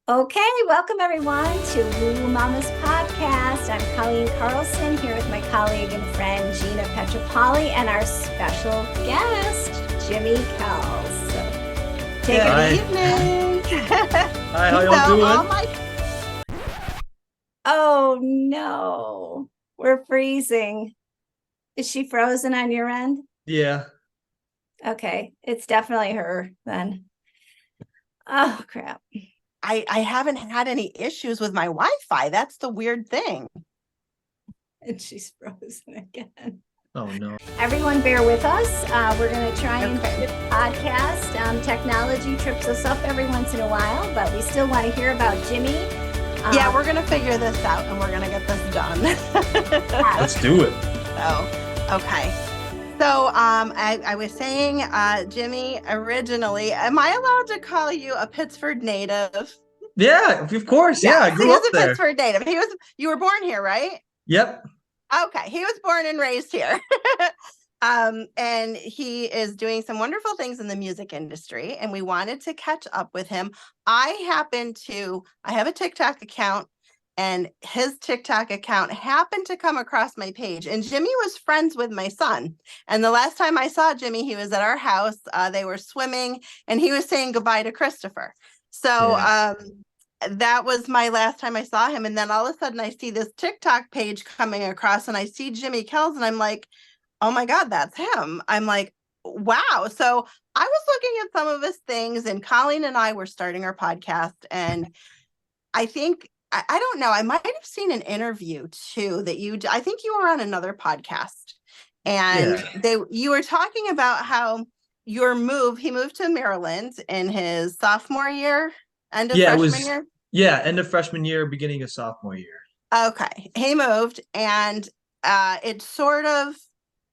Okay, welcome everyone to Woo Woo Mommas Podcast. I'm Colleen Carlson here with my colleague and friend Gina Petropoli and our special guest, Jimmy Kells. Take it. Hi. Evening. Hi, how y'all doing? Oh no, we're freezing. Is she frozen on your end? Yeah. Okay, it's definitely her then. Oh crap. I haven't had any issues with my Wi-Fi. That's the weird thing. And she's frozen again. Oh no. Everyone bear with us. We're going to try and Okay. do the podcast. Technology trips us up every once in a while, but we still want to hear about Jimmy. Yeah, we're going to figure this out and we're going to get this done. Let's do it. Okay. So I was saying, Jimmy, originally, am I allowed to call you a Pittsford native? Yeah, of course. Yeah, I grew he's up a there. Pittsford native. You were born here, right? Yep. Okay, he was born and raised here. And he is doing some wonderful things in the music industry, and we wanted to catch up with him. I have a TikTok account, and his TikTok account happened to come across my page, and Jimmy was friends with my son. And the last time I saw Jimmy, he was at our house. They were swimming, and he was saying goodbye to Christopher. So that was my last time I saw him. And then all of a sudden I see this TikTok page coming across and I see Jimmy Kells and I'm like, oh my God, that's him. I'm like, wow. So I was looking at some of his things and Colleen and I were starting our podcast. And I think, I don't know, I might have seen an interview too that I think you were on another podcast and you were talking about how he moved to Maryland in his sophomore year, end of freshman year. Yeah, end of freshman year, beginning of sophomore year. Okay. He moved and it sort of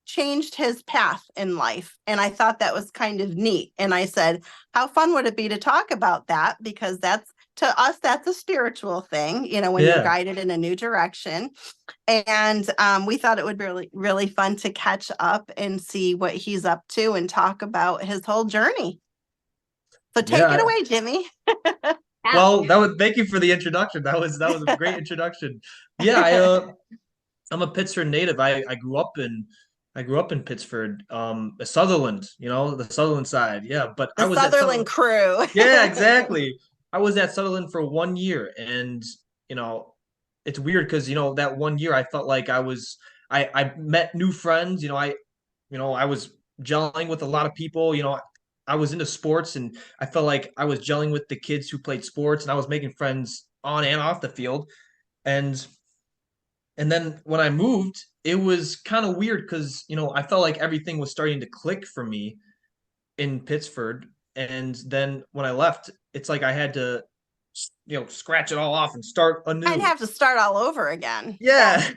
changed his path in life. And I thought that was kind of neat. And I said, how fun would it be to talk about that? Because to us, that's a spiritual thing, when you're guided in a new direction. And we thought it would be really, really fun to catch up and see what he's up to and talk about his whole journey. So take it away, Jimmy. Well, thank you for the introduction. That was a great introduction. Yeah, I'm a Pittsford native. I grew up in Pittsford, Sutherland, the Sutherland side. Yeah, but I was Sutherland crew. Yeah, exactly. I was at Sutherland for 1 year, and it's weird because that 1 year I felt like I met new friends. I was gelling with a lot of people. I was into sports, and I felt like I was gelling with the kids who played sports, and I was making friends on and off the field. And then when I moved, it was kind of weird because I felt like everything was starting to click for me in Pittsford. And then when I left, it's like I had to scratch it all off and start anew. I'd have to start all over again. Yeah.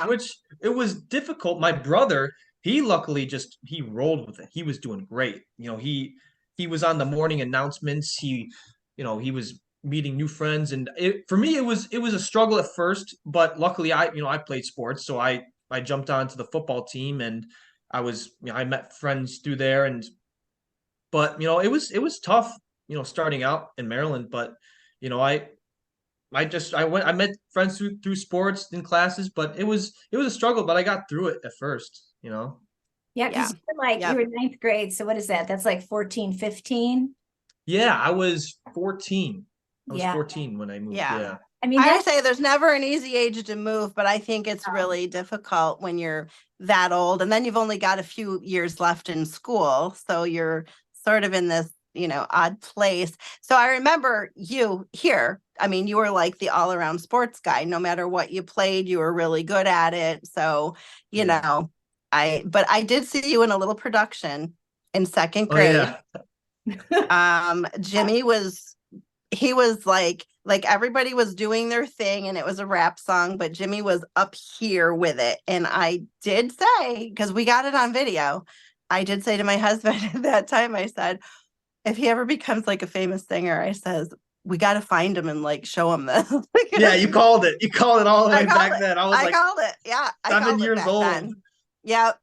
Which it was difficult. My brother, he luckily he rolled with it. He was doing great. He was on the morning announcements. He was meeting new friends, and for me it was a struggle at first, but luckily I played sports, so I jumped onto the football team, and I met friends through there, but it was tough, starting out in Maryland, but I met friends through sports and classes, but it was a struggle, but I got through it at first. Yeah, because you were ninth grade, so what is that? That's like 14, 15? Yeah, I was 14. I was 14 when I moved. Yeah. I mean, I say there's never an easy age to move, but I think it's really difficult when you're that old, and then you've only got a few years left in school, so you're sort of in this odd place. So I remember you here. I mean, you were like the all-around sports guy. No matter what you played, you were really good at it. So but I did see you in a little production in second grade. Jimmy was like everybody was doing their thing and it was a rap song, but Jimmy was up here with it. And I did say, because we got it on video, I did say to my husband at that time, I said, if he ever becomes like a famous singer, I says, we got to find him and like show him this. Yeah, you called it. You called it all the way back then. I called it. Yeah. 7 years old. Then. Yep.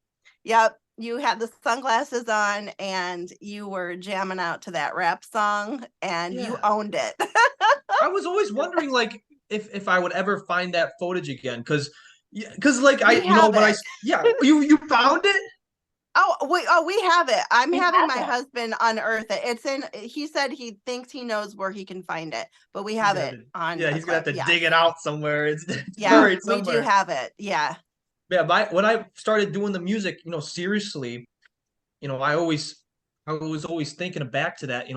You had the sunglasses on and you were jamming out to that rap song and you owned it. was always wondering like if I would ever find that footage again, because like I We have when I it. you found it. We have it. I'm We having have my it. husband unearth it. He said he thinks he knows where he can find it, but we He's have gonna it have to, on yeah, a he's gonna have clip. to Yeah. dig it out somewhere. It's Yeah, buried we do somewhere. have it. Yeah. Yeah, when I started doing the music, seriously, I was always thinking back to that,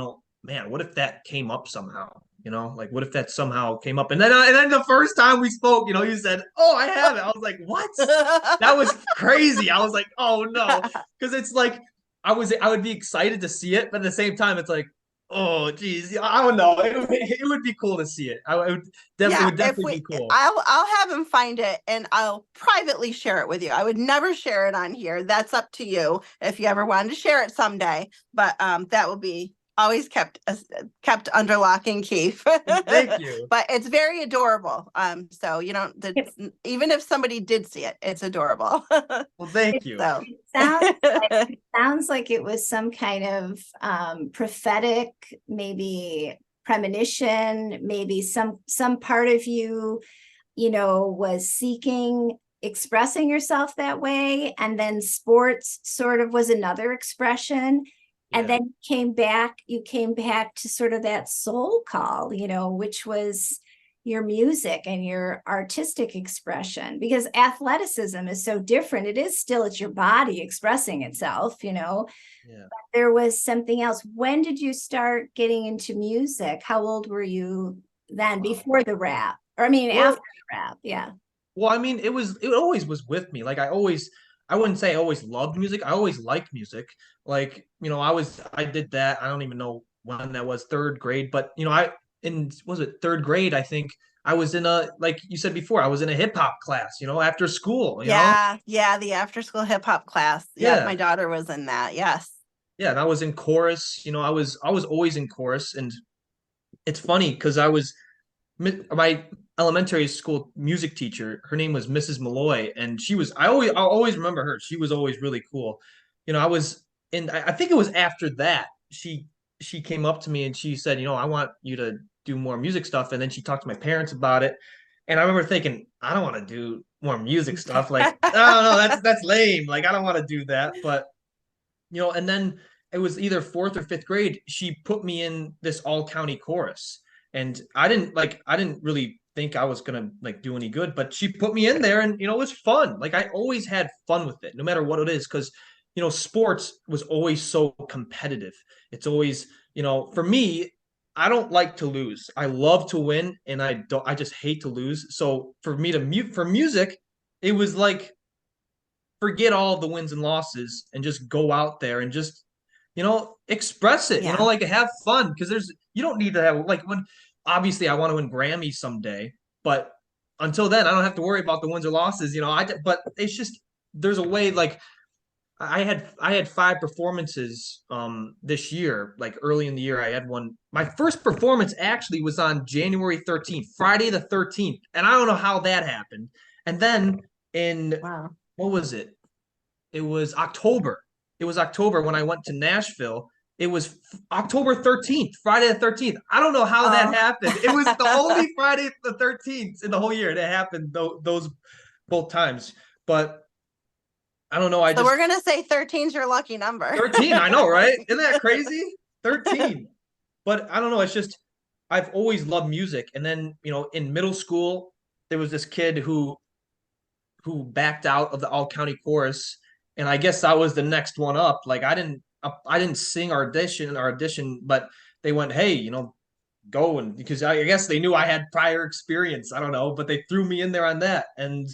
man, what if that came up somehow? Like what if that somehow came up? And then the first time we spoke, you said, "Oh, I have it." I was like, "What?" That was crazy. I was like, "Oh no," because it's like I would be excited to see it, but at the same time, it's like, "Oh, geez, I don't know." It would be cool to see it. It Yeah, would definitely be cool. I'll have him find it and I'll privately share it with you. I would never share it on here. That's up to you if you ever wanted to share it someday. But that will be always kept under lock and key. Thank you. But it's very adorable. So even if somebody did see it, it's adorable. Well, thank you. So Sounds like it was some kind of prophetic, maybe premonition, maybe some part of you, was seeking expressing yourself that way, and then sports sort of was another expression. And Yeah. then you came back to sort of that soul call, which was your music and your artistic expression, because athleticism is so different. It's your body expressing itself, Yeah. There was something else. When did you start getting into music? How old were you then, before the rap? Or after the rap? Yeah. Well, I mean, it always was with me. Like I wouldn't say I always loved music. I always liked music. Like, I did that. I don't even know when that was, third grade, but was it third grade? I think I was like you said before, I was in a hip hop class, after school, yeah, the after school hip hop class. Yeah, Yeah. my daughter was in that. Yes. Yeah, and I was in chorus, I was always in chorus. And it's funny because my elementary school music teacher, her name was Mrs. Malloy, and I'll always remember her. She was always really cool. I think it was after that she came up to me and she said, "I want you to do more music stuff." And then she talked to my parents about it. And I remember thinking, I don't want to do more music stuff. Like, I don't know, that's lame. Like, I don't want to do that. But and then it was either fourth or fifth grade, she put me in this all county chorus. And I didn't really think I was gonna like do any good, but she put me in there, and it was fun. Like, I always had fun with it, no matter what it is, because sports was always so competitive. It's always, for me, I don't like to lose. I love to win, and I just hate to lose. So for me for music, it was like, forget all the wins and losses and just go out there and just express it. Yeah. Like, have fun, because you don't need to have, like, when obviously I want to win Grammys someday, but until then I don't have to worry about the wins or losses. But it's just, there's a way. Like, I had 5 performances this year. Like, early in the year, I had one. My first performance actually was on January 13th, Friday the 13th, and I don't know how that happened. And then Wow. what was it? It was October. It was October when I went to Nashville. It was October 13th, Friday the 13th. I don't know how that happened. It was the only Friday the 13th in the whole year that happened, those both times. But I don't know. So we're gonna say 13 is your lucky number. 13, I know, right? Isn't that crazy? 13. But I don't know. It's just, I've always loved music. And then, in middle school, there was this kid who backed out of the all county chorus, and I guess I was the next one up. Like, I didn't sing our audition, but they went, "Hey, go," and because I guess they knew I had prior experience. I don't know, but they threw me in there on that. And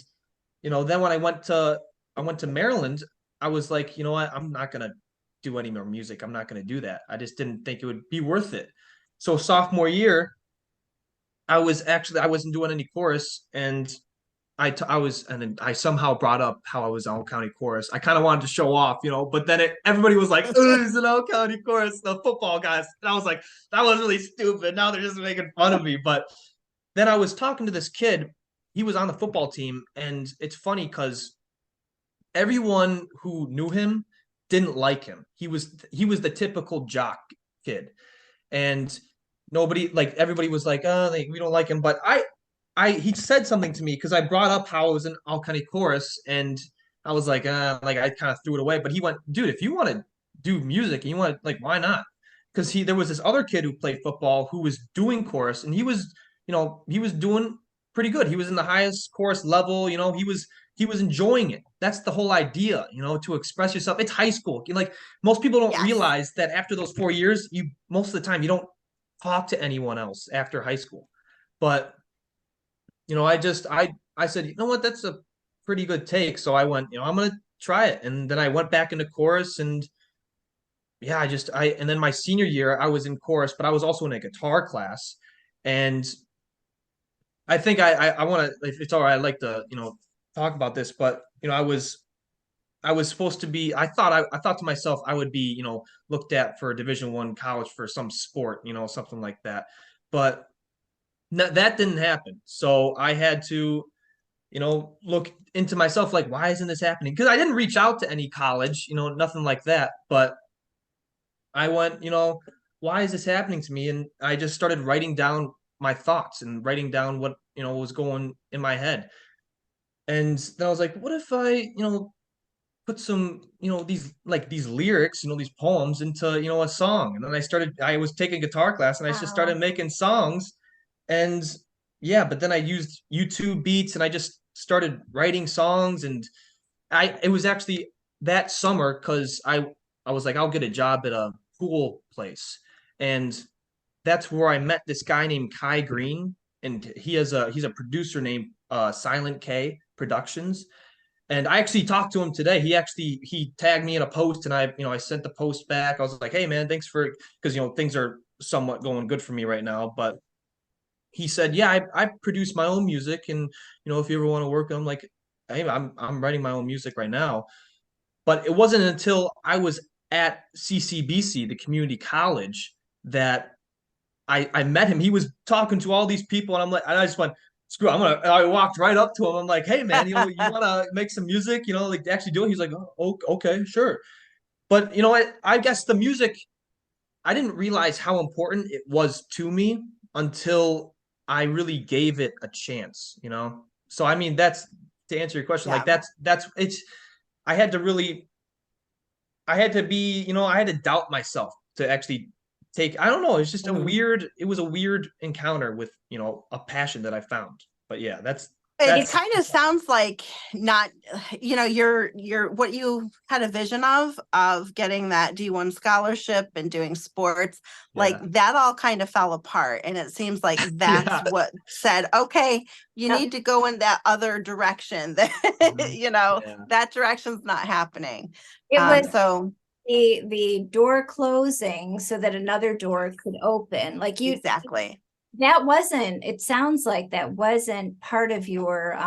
then when I went to Maryland, I was like, you know what, I'm not gonna do any more music. I'm not gonna do that. I just didn't think it would be worth it. So sophomore year, I wasn't doing any chorus, and and then I somehow brought up how I was all county chorus. I kind of wanted to show off, but then everybody was like, "Oh, it's an all county chorus, the football guys." And I was like, that was really stupid. Now they're just making fun of me. But then I was talking to this kid. He was on the football team, and it's funny because everyone who knew him didn't like him. He was the typical jock kid. And nobody, like everybody was like, oh, we don't like him. But he said something to me because I brought up how I was in all county chorus, and I was like I kind of threw it away. But he went, dude, if you want to do music and you want to, like, why not? Because there was this other kid who played football who was doing chorus, and he was, he was doing pretty good. He was in the highest chorus level. He was enjoying it. That's the whole idea, to express yourself. It's high school. Like, most people don't Yes. realize that after those 4 years, most of the time you don't talk to anyone else after high school. But I said, you know what, that's a pretty good take. So I went, I'm gonna try it. And then I went back into chorus, and yeah, and then my senior year I was in chorus, but I was also in a guitar class. And I think I want to, if it's all right, I'd like to, talk about this. But I was supposed to be, I thought to myself I would be, looked at for a Division I college for some sport, something like that. But that didn't happen. So I had to, look into myself, like, why isn't this happening? Because I didn't reach out to any college, nothing like that. But I went, why is this happening to me? And I just started writing down my thoughts and writing down what, was going in my head. And then I was like, what if I, put some, these lyrics, these poems into, a song? And then I was taking guitar class, and I just started Wow. making songs. And yeah, but then I used YouTube beats, and I just started writing songs. And it was actually that summer, because I was like, I'll get a job at a pool place. And that's where I met this guy named Kai Green. And he's a producer named Silent K Productions. And I actually talked to him today. He tagged me in a post, and I sent the post back. I was like, hey man, thanks because things are somewhat going good for me right now. But he said, yeah, I produce my own music, and if you ever want to work, I'm like, hey, I'm writing my own music right now. But it wasn't until I was at CCBC, the community college, that I met him. He was talking to all these people, and I just went, screw it, I walked right up to him. I'm like, hey man, you want to make some music, like actually do it? He's like, oh, okay, sure. But I guess the music, I didn't realize how important it was to me until I really gave it a chance. So I mean, that's to answer your question. Like, Yeah. that's it's I had to really, I had to be, I had to doubt myself to actually take, I don't know, it's just Mhm. it was a weird encounter with, a passion that I found. But yeah, that's It that's kind of sounds like not, you're what you had a vision of getting that D1 scholarship and doing sports, like yeah. that all kind of fell apart. And it seems like that's Yeah. what said, okay, you Yep. need to go in that other direction. That, Mhm. Yeah. that direction's not happening. It was So the door closing so that another door could open. Like exactly. that wasn't, it sounds like that wasn't part of your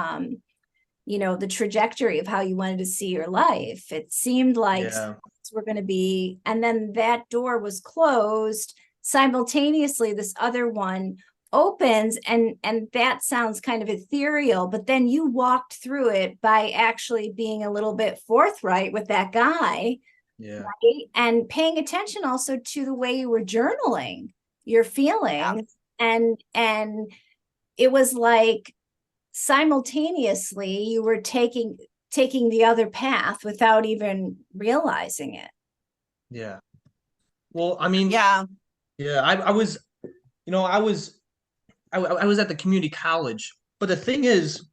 the trajectory of how you wanted to see your life. It seemed like Yeah. we're going to be, and then that door was closed simultaneously, this other one opens, and that sounds kind of ethereal, but then you walked through it by actually being a little bit forthright with that guy, Yeah. right? And paying attention also to the way you were journaling your feelings. And it was like simultaneously you were taking the other path without even realizing it. Yeah. Well, I mean, Yeah. yeah, I was, I was at the community college, but the thing is,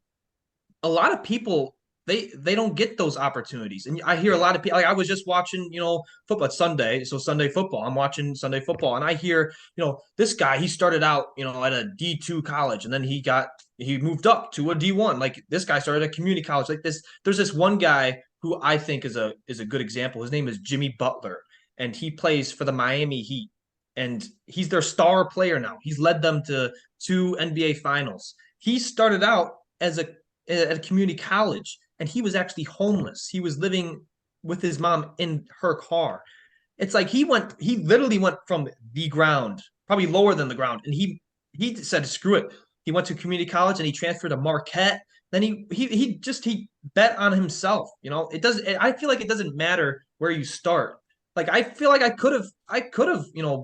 a lot of people, they don't get those opportunities. And I hear a lot of people, like, I was just watching, football. It's Sunday, so Sunday football. I'm watching Sunday football, and I hear, this guy, he started out, at a D2 college, and then he moved up to a D1. Like, this guy started at community college. Like, there's this one guy who I think is a good example. His name is Jimmy Butler, and he plays for the Miami Heat. And he's their star player now. He's led them to 2 NBA finals. He started out at a community college, and he was actually homeless. He was living with his mom in her car. It's like he literally went from the ground, probably lower than the ground, and he said screw it. He went to community college, and he transferred to Marquette. Then he bet on himself. I feel like it doesn't matter where you start. Like, I feel like I could have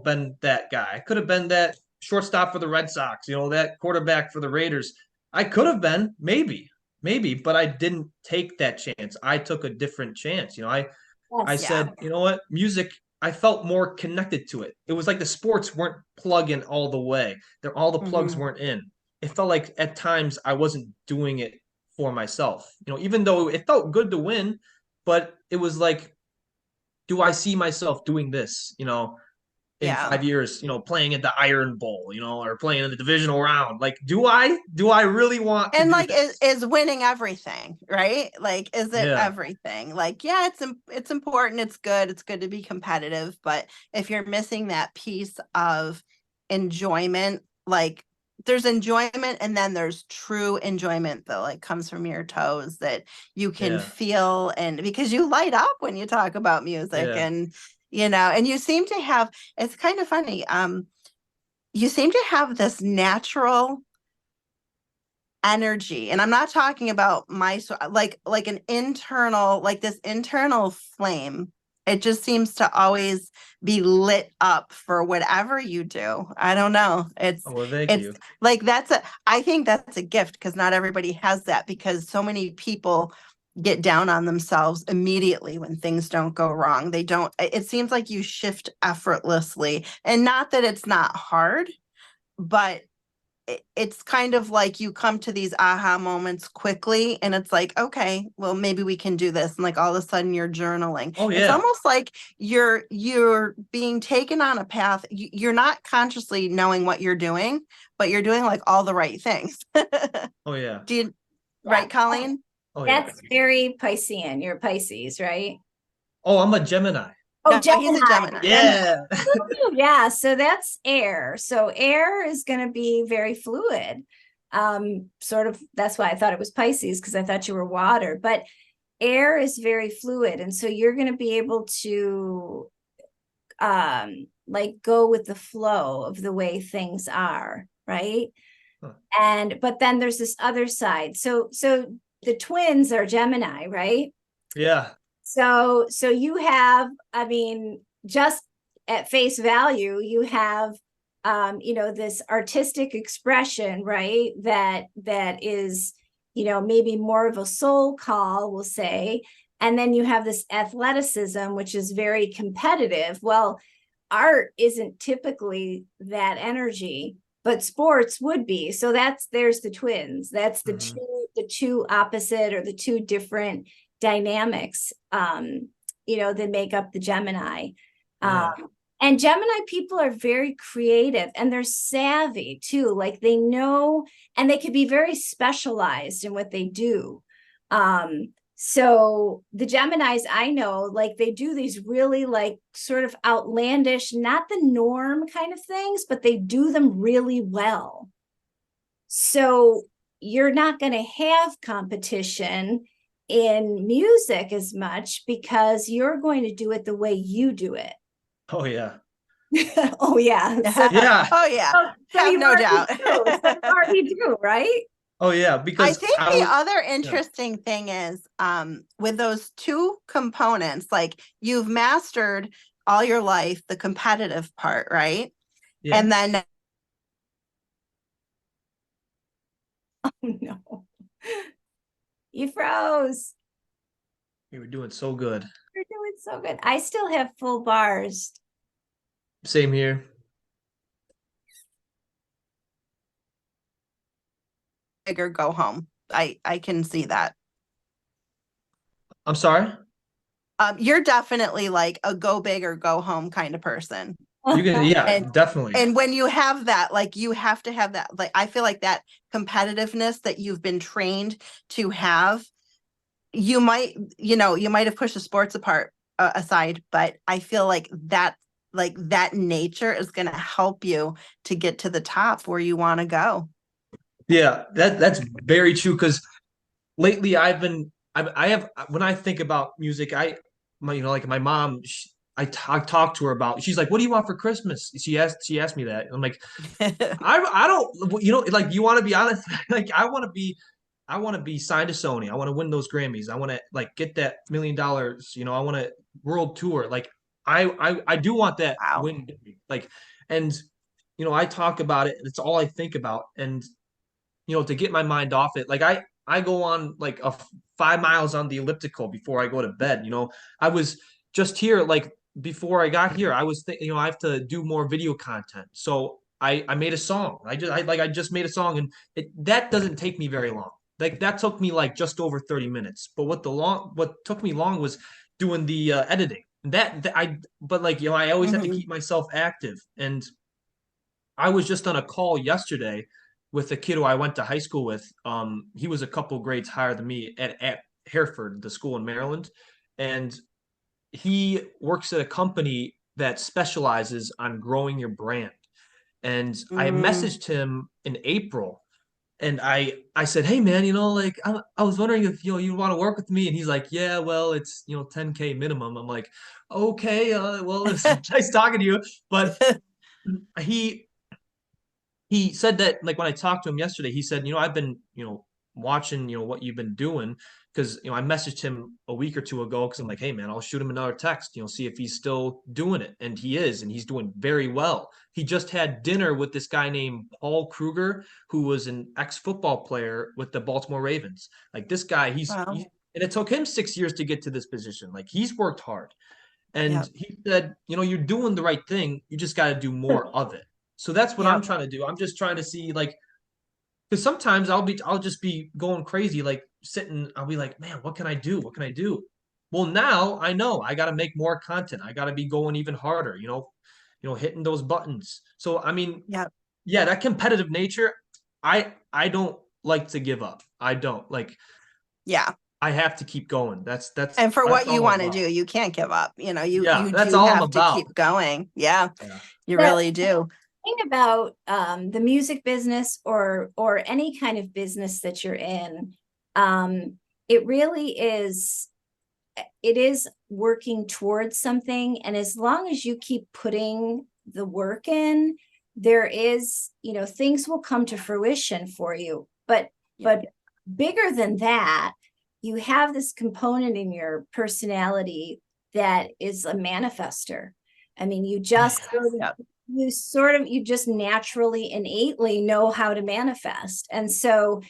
been that guy. I could have been that shortstop for the Red Sox, that quarterback for the Raiders. I could have been, maybe, but I didn't take that chance. I took a different chance. I Yes. said, you know what, music, I felt more connected to it. It was like the sports weren't plugging all the way. All the plugs weren't in. It felt like at times I wasn't doing it for myself. Even though it felt good to win, but it was like, do I see myself doing this, in Yeah. 5 years, playing at the Iron Bowl, or playing in the divisional round? Like, do I really want to And do like, this? is winning everything, right? Like, is it Yeah. everything? Like, yeah, it's important. It's good to be competitive. But if you're missing that piece of enjoyment, like there's enjoyment and then there's true enjoyment that like comes from your toes that you can Yeah. feel, and because you light up when you talk about music. Yeah. And and you seem to have, it's kind of funny, you seem to have this natural energy, and I'm not talking about like an internal, like this internal flame. It just seems to always be lit up for whatever you do. I don't know. Oh, well, thank It's you. like, I think that's a gift, because not everybody has that, because so many people get down on themselves immediately when things don't go wrong. It seems like you shift effortlessly, and not that it's not hard, but it's kind of like you come to these aha moments quickly, and it's like, okay, well, maybe we can do this. And like all of a sudden you're journaling. Oh, It's yeah. almost like you're being taken on a path. You're not consciously knowing what you're doing, but you're doing like all the right things. Oh, yeah. Do you, Yeah. right, Colleen? Oh, yeah. That's very Piscean. You're Pisces, right? Oh, I'm a Gemini. Oh, No, he's a Gemini. Yeah. Yeah, so that's air. So air is going to be very fluid. Sort of, that's why I thought it was Pisces, because I thought you were water, but air is very fluid. And so you're going to be able to like go with the flow of the way things are, right? Huh. But then there's this other side. So the twins are Gemini, right? Yeah. So you have, I mean, just at face value, you have, this artistic expression, right? That is, maybe more of a soul call, we'll say. And then you have this athleticism, which is very competitive. Well, art isn't typically that energy, but sports would be. So there's the twins. That's the two opposite, or the two different dynamics that make up the Gemini. Yeah. And Gemini people are very creative, and they're savvy too. Like, they know, and they can be very specialized in what they do. So the Geminis I know, like, they do these really like sort of outlandish, not the norm kind of things, but they do them really well. So you're not going to have competition in music as much, because you're going to do it the way you do it. Oh, yeah. Oh, yeah. So, Yeah. Oh, yeah. so Have you no doubt. already do, right? Oh, yeah. I Because think the other interesting thing is, with those two components, like, you've mastered all your life the competitive part, right? Yeah. And then Oh, no. You froze. You were doing so good. You're doing so good. I still have full bars. Same here. bigger, go home. I can see that. I'm sorry? You're definitely like a go big or go home kind of person. You can, yeah, And- definitely. And when you have that, like, you have to have that, like, I feel like that competitiveness that you've been trained to have, you might have pushed the sports aside, but I feel like that nature is going to help you to get to the top where you want to go. Yeah, that's very true. Because lately I have, when I think about music, my mom, I talk to her about, she's like, what do you want for Christmas? She asked me that. I'm like, I don't, like, you want to be honest? Like, I want to be signed to Sony. I want to win those Grammys. I want to, like, get that $1 million. I want to world tour. Like, I do want that Wow. win. Like, and I talk about it. It's all I think about. And, to get my mind off it, like I go on like 5 miles on the elliptical before I go to bed. I was just here, like before I got here, I was thinking, I have to do more video content. So I made a song. I just made a song, and that doesn't take me very long. Like that took me like just over 30 minutes. But what took me long was doing the editing. But like, I always have to keep myself active. And I was just on a call yesterday with a kid who I went to high school with. He was a couple grades higher than me at Hereford, the school in Maryland, and he works at a company that specializes on growing your brand. And I messaged him in April, and I said, "Hey man, like I was wondering if you want to work with me." And he's like, "Yeah, well, it's 10K minimum." I'm like, "Okay, well, it's nice talking to you," but he said that, like, when I talked to him yesterday, he said, I've been, watching, what you've been doing. Cause, I messaged him a week or two ago. Cause I'm like, hey man, I'll shoot him another text, see if he's still doing it. And he is, and he's doing very well. He just had dinner with this guy named Paul Kruger, who was an ex-football player with the Baltimore Ravens. Like this guy, and it took him 6 years to get to this position. Like he's worked hard. And he said, you're doing the right thing. You just got to do more of it. So that's what I'm trying to do. I'm just trying to see, like, because sometimes I'll just be going crazy, like sitting, I'll be like, man, what can I do? What can I do? Well, now I know I got to make more content. I got to be going even harder, hitting those buttons. So, I mean, yeah, that competitive nature, I don't like to give up. I don't like, I have to keep going. And for what you want to about. do, you can't give up. You that's do all have I'm about. to keep going. Yeah. You really do. Thing about the music business or any kind of business that you're in, it really is, it is working towards something. And as long as you keep putting the work in, there is, things will come to fruition for you. But bigger than that, you have this component in your personality that is a manifester. I mean, you just you just naturally, innately know how to manifest. And so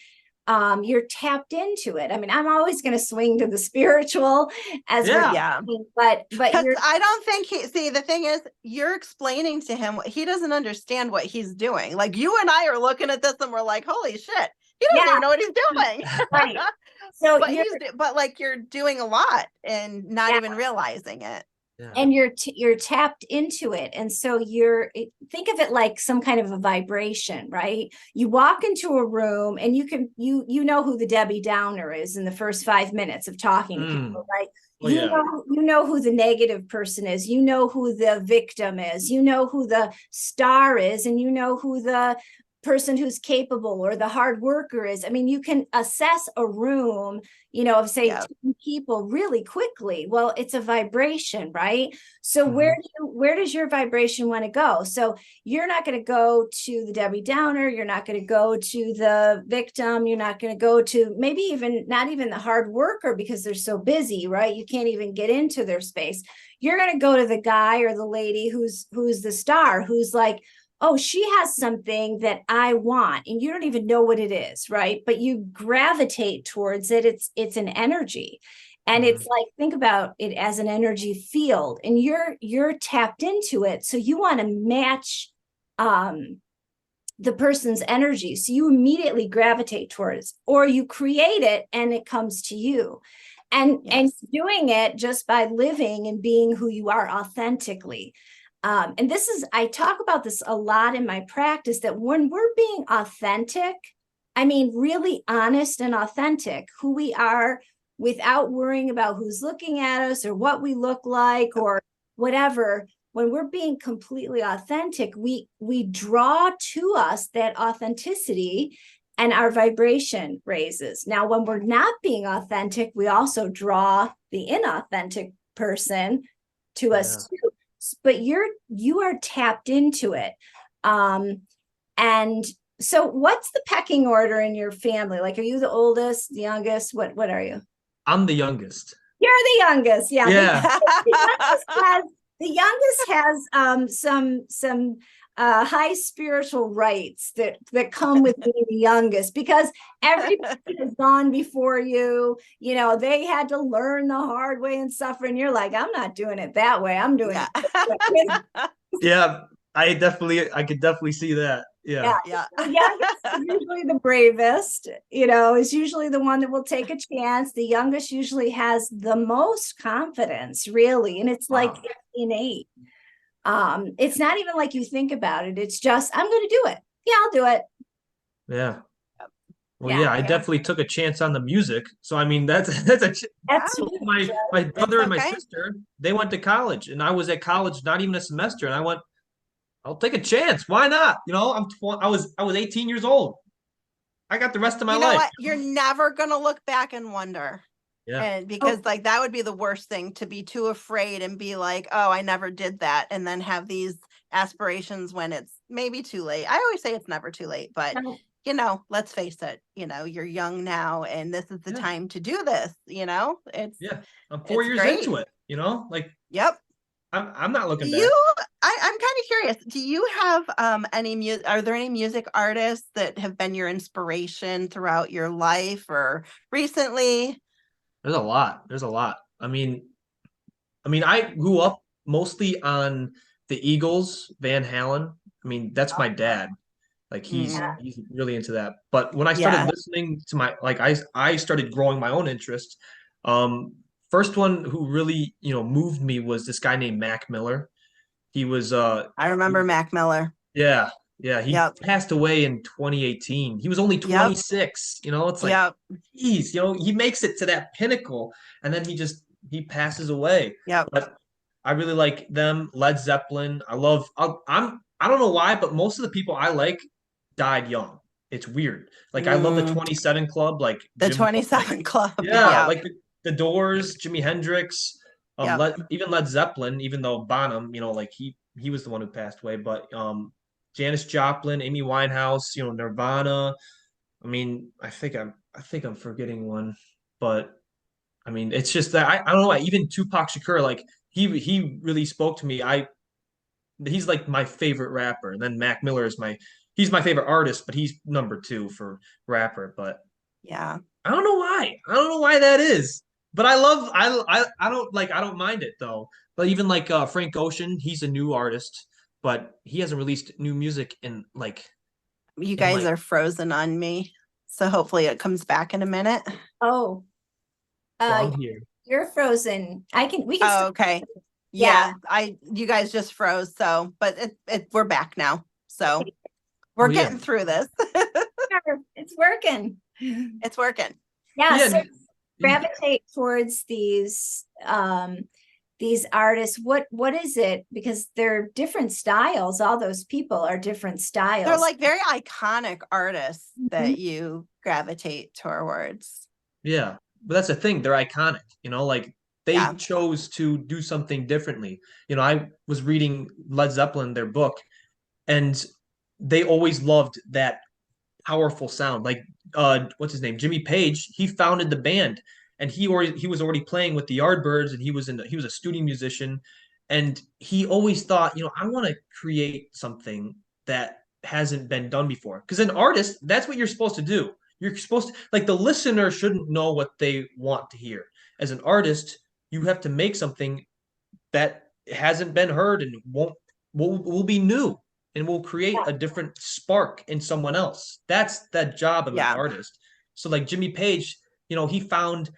you're tapped into it. I mean, I'm always going to swing to the spiritual as but I don't think the thing is, you're explaining to him he doesn't understand what he's doing. Like you and I are looking at this and we're like, holy shit, he doesn't even know what he's doing. Right. So but like you're doing a lot and not even realizing it. Yeah. And you're tapped into it. And so think of it like some kind of a vibration, right? You walk into a room and you know who the Debbie Downer is in the first 5 minutes of talking to people, right? You know who the negative person is, you know who the victim is, you know who the star is, and you know who the person who's capable or the hard worker is. I mean, you can assess a room, of say 10 people really quickly. Well, it's a vibration, right? So where does your vibration want to go? So you're not going to go to the Debbie Downer. You're not going to go to the victim. You're not going to go to maybe not even the hard worker because they're so busy, right? You can't even get into their space. You're going to go to the guy or the lady who's the star, who's like, oh, she has something that I want, and you don't even know what it is, right? But you gravitate towards it. It's an energy. And it's like, think about it as an energy field, and you're tapped into it. So you want to match the person's energy. So you immediately gravitate towards it, or you create it and it comes to you. And doing it just by living and being who you are authentically. And I talk about this a lot in my practice, that when we're being authentic, I mean, really honest and authentic, who we are without worrying about who's looking at us or what we look like or whatever, when we're being completely authentic, we draw to us that authenticity and our vibration raises. Now, when we're not being authentic, we also draw the inauthentic person to us too. But you are tapped into it. And so what's the pecking order in your family? Like, are you the oldest, the youngest? What are you? I'm the youngest. You're the youngest. Yeah. Yeah. The youngest has some high spiritual rights that come with being the youngest, because everybody has gone before you. You know, they had to learn the hard way and suffer, and you're like, I'm not doing it that way. I'm doing it this way. Yeah, I could definitely see that. Yeah. Yeah. The youngest is usually the bravest, you know, is usually the one that will take a chance. The youngest usually has the most confidence, really. And it's like it's innate. It's not even like you think about it. It's just, I'm going to do it. Yeah, I'll do it. Yeah. Well, yeah, I definitely took a chance on the music. So I mean, that's my brother and my sister, they went to college, and I was at college not even a semester, and I went, I'll take a chance. Why not? You know, I was 18 years old. I got the rest of my You know life. what? You're never gonna look back and wonder. Yeah. And because like that would be the worst thing, to be too afraid and be like, oh, I never did that, and then have these aspirations when it's maybe too late. I always say it's never too late, but you know, let's face it, you know, you're young now, and this is the time to do this, you know? I'm 4 years into it, you know, like, I'm not looking back. I'm kind of curious. Do you have any music? Are there any music artists that have been your inspiration throughout your life or recently? There's a lot. I mean, I grew up mostly on the Eagles, Van Halen. I mean, that's my dad. Like he's really into that. But when I started listening to I started growing my own interest. First one who really, you know, moved me was this guy named Mac Miller. He was I remember Mac Miller. Yeah. He passed away in 2018. He was only 26. You know, it's like geez, you know, he makes it to that pinnacle, and then he passes away. But I really like them. Led Zeppelin. I don't know why, but most of the people I like died young. It's weird. Like I love the 27 Club, like the 27 Club. Like the Doors, Jimi Hendrix, even Led Zeppelin, even though Bonham, you know, like he was the one who passed away, but Janis Joplin, Amy Winehouse, you know, Nirvana. I mean, I think I'm forgetting one, but I mean, it's just that I don't know why. Even Tupac Shakur, like he really spoke to me. He's like my favorite rapper, and then Mac Miller is he's my favorite artist, but he's number 2 for rapper. But I don't know why that is. But I don't mind it though. But even like Frank Ocean, he's a new artist, but he hasn't released new music in like. You guys are frozen on me, so hopefully it comes back in a minute. Oh, I'm here. You're frozen. We can. Oh, okay. Yeah, you guys just froze. So, but we're back now. So we're getting through this. It's working. It's working. Yeah. So gravitate towards these artists. What is it? Because they're different styles. All those people are different styles. They're like very iconic artists that you gravitate towards. Yeah, but that's the thing. They're iconic. You know, like they chose to do something differently. You know, I was reading Led Zeppelin, their book, and they always loved that powerful sound. Like what's his name? Jimmy Page, he founded the band, and he was already playing with the Yardbirds, and he was a studio musician, and he always thought, you know, I want to create something that hasn't been done before. Because an artist, that's what you're supposed to do. You're supposed to, like, the listener shouldn't know what they want to hear. As an artist, you have to make something that hasn't been heard and will be new and will create a different spark in someone else. That's that job of an artist. So like Jimmy Page, you know, he found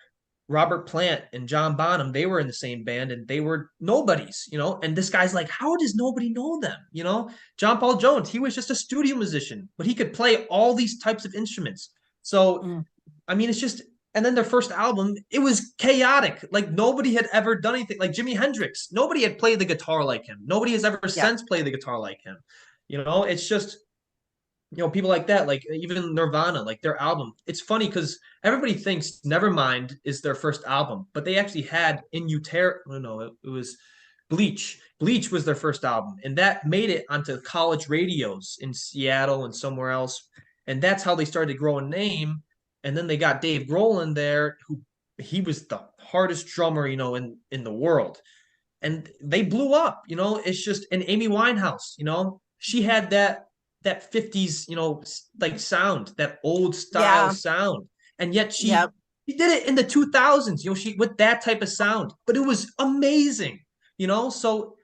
Robert Plant and John Bonham. They were in the same band and they were nobodies, you know, and this guy's like, how does nobody know them? You know, John Paul Jones, he was just a studio musician, but he could play all these types of instruments. So, I mean, it's just, and then their first album, it was chaotic. Like nobody had ever done anything. Like Jimi Hendrix, nobody had played the guitar like him. Nobody has ever since played the guitar like him. You know, it's just, you know, people like that, like even Nirvana, like their album. It's funny because everybody thinks Nevermind is their first album, but they actually had In Utero. No, it was Bleach. Bleach was their first album, and that made it onto college radios in Seattle and somewhere else. And that's how they started to grow a name. And then they got Dave Grohl in there, he was the hardest drummer, you know, in the world. And they blew up, you know. It's just, and Amy Winehouse, you know, she had that 50s, like sound, that old style Yeah. sound. And yet Yep. she did it in the 2000s, she with that type of sound, but it was amazing, So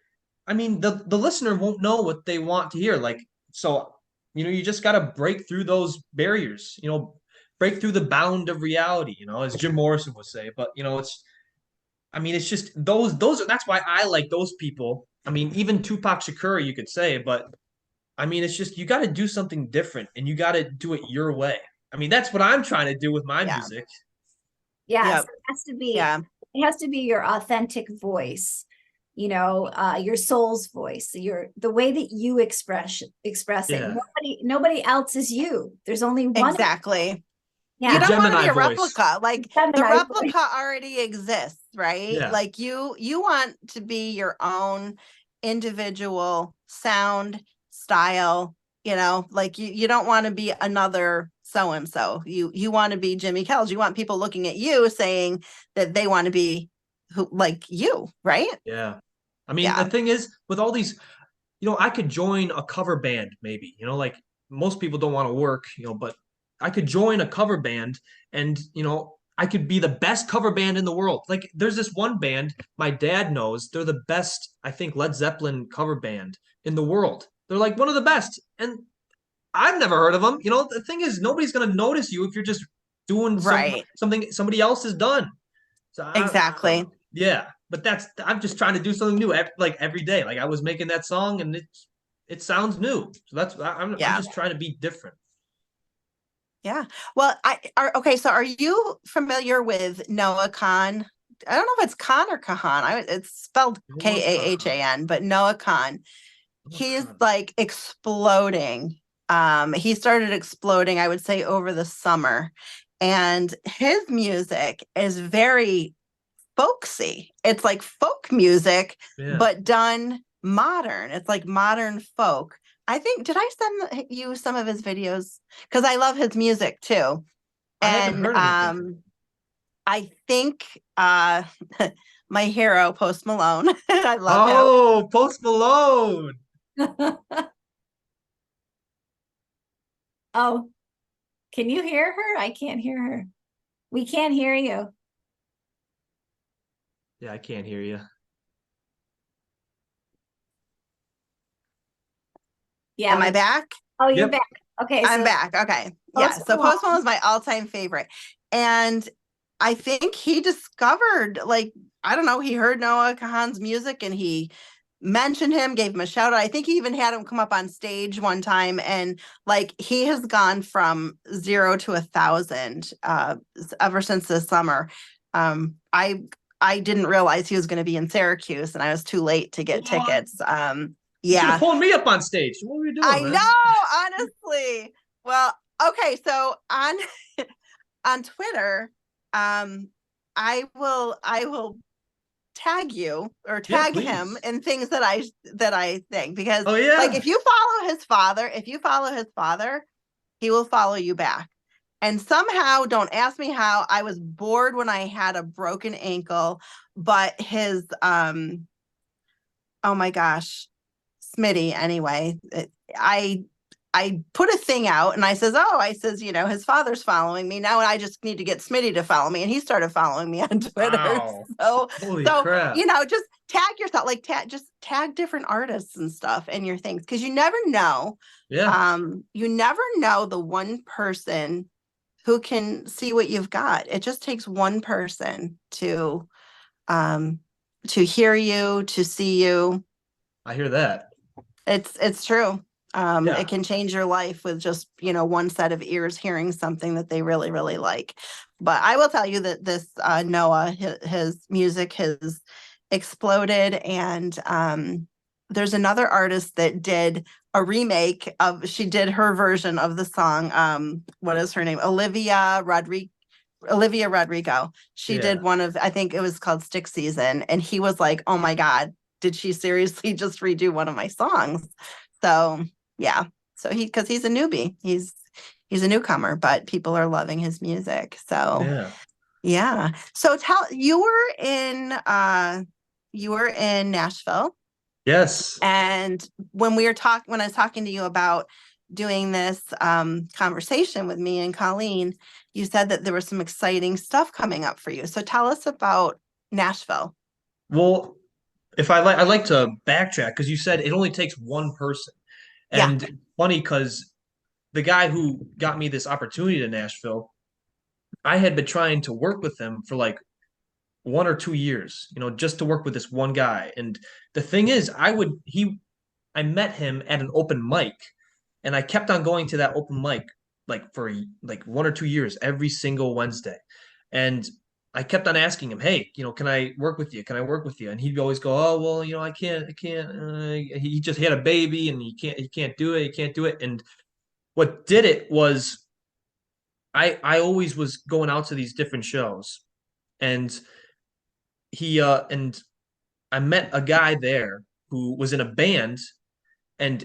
I mean, the listener won't know what they want to hear. Like, so, you just got to break through those barriers, break through the bound of reality, as Jim Morrison would say. But, it's just that's why I like those people. I mean, even Tupac Shakur, you could say, but I mean, it's just, you got to do something different and you got to do it your way. I mean, that's what I'm trying to do with my Yeah. music. Yes, Yep. it has to be your authentic voice, your soul's voice, the way that you express it. Yeah. Nobody else is you. There's only one. Exactly. Yeah. You don't want to Gemini be a voice. replica. Like the Gemini voice. replica already exists, right? Yeah. Like you want to be your own individual sound, style, like you don't want to be another so-and-so. You want to be Jimmy Kells. You want people looking at you saying that they want to be like you, right? Yeah. I mean, Yeah. the thing is, with all these, I could join a cover band, maybe, like most people don't want to work, but I could join a cover band and, I could be the best cover band in the world. Like, there's this one band my dad knows. They're the best, I think, Led Zeppelin cover band in the world. They're like one of the best. And I've never heard of them. The thing is, nobody's going to notice you if you're just doing Right. something somebody else has done. So Exactly. yeah, but I'm just trying to do something new every day. Like, I was making that song and it sounds new. So I'm just trying to be different. Yeah. Well, so are you familiar with Noah Khan? I don't know if it's Khan or Kahan. It's spelled Kahan, but Noah Khan. He's like exploding. He started exploding, I would say, over the summer. And his music is very folksy. It's like folk music, but done modern. It's like modern folk. I think, did I send you some of his videos? Because I love his music too. And I think my hero, Post Malone. I love him. Oh, Post Malone. Oh, can you hear her? I can't hear her. We can't hear you. Yeah, I can't hear you. Yeah. Am I back? Oh, you're back. Okay. I'm back. Okay. Yeah. So Post Malone is my all-time favorite. And I think he discovered, like, I don't know, he heard Noah Kahan's music and he mentioned him, gave him a shout out. I think he even had him come up on stage one time, and like he has gone from 0 to 1,000 ever since this summer. I didn't realize he was going to be in Syracuse, and I was too late to get tickets. You should have pulled me up on stage. What were you doing? I know, honestly. Well, okay, so on Twitter, I will tag you or tag him in things that I think, because like if you follow his father, he will follow you back. And somehow, don't ask me how, I was bored when I had a broken ankle, but his oh my gosh, Smitty, anyway, I put a thing out and I says, his father's following me now, and I just need to get Smitty to follow me. And he started following me on Twitter. Wow. So crap. Just tag yourself, like just tag different artists and stuff in your things. Cause you never know. Yeah. You never know the one person who can see what you've got. It just takes one person to hear you, to see you. I hear that. It's true. It can change your life with just, one set of ears hearing something that they really, really like. But I will tell you that this Noah, his music has exploded. And there's another artist that did a remake she did her version of the song. What is her name? Olivia Rodrigo. She did one of, I think it was called Stick Season. And he was like, oh my God, did she seriously just redo one of my songs? So yeah. So because he's a newbie, he's a newcomer, but people are loving his music. So yeah. So you were in Nashville. Yes. And when I was talking to you about doing this conversation with me and Colleen, you said that there was some exciting stuff coming up for you. So tell us about Nashville. Well, if I like to backtrack because you said it only takes one person. Yeah. And funny because the guy who got me this opportunity to Nashville, I had been trying to work with him for like 1 or 2 years, just to work with this one guy. And the thing is, I met him at an open mic, and I kept on going to that open mic like for like 1 or 2 years every single Wednesday. And I kept on asking him, "Hey, can I work with you? Can I work with you?" And he'd always go, "Oh, well, I can't." He just had a baby, and he can't do it. He can't do it. And what did it was I always was going out to these different shows, and and I met a guy there who was in a band, and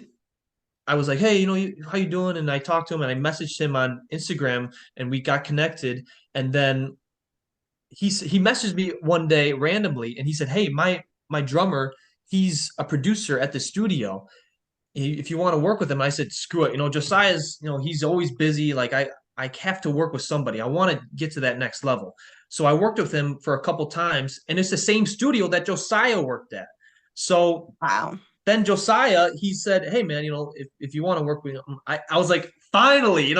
I was like, "Hey, how you doing?" And I talked to him, and I messaged him on Instagram, and we got connected. And then he messaged me one day randomly, and he said, "Hey, my drummer, he's a producer at the studio. If you want to work with him." I said, "Screw it. Josiah's, he's always busy. Like I have to work with somebody. I want to get to that next level." So I worked with him for a couple times, and it's the same studio that Josiah worked at. So Wow. then Josiah, he said, "Hey man, if you want to work with him," I was like, finally, he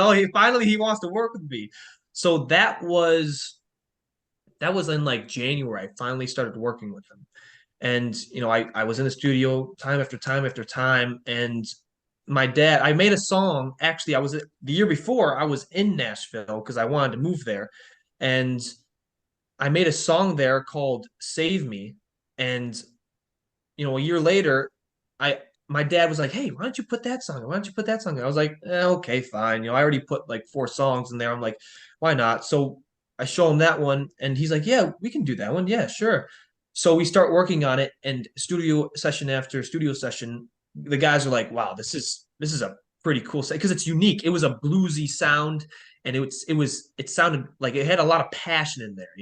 wants to work with me. So that was in like January. I finally started working with him. And I was in the studio time after time after time. And my dad, I made a song. Actually, I was the year before, I was in Nashville because I wanted to move there. And I made a song there called Save Me. And a year later, I my dad was like, "Hey, why don't you put that song? Why don't you put that song?" I was like, "Okay, fine." I already put like 4 songs in there. I'm like, "Why not?" So I show him that one, and he's like, "Yeah, we can do that one. Yeah, sure." So we start working on it, and studio session after studio session, the guys are like, "Wow, this is a pretty cool set because it's unique." It was a bluesy sound, and it sounded like it had a lot of passion in there.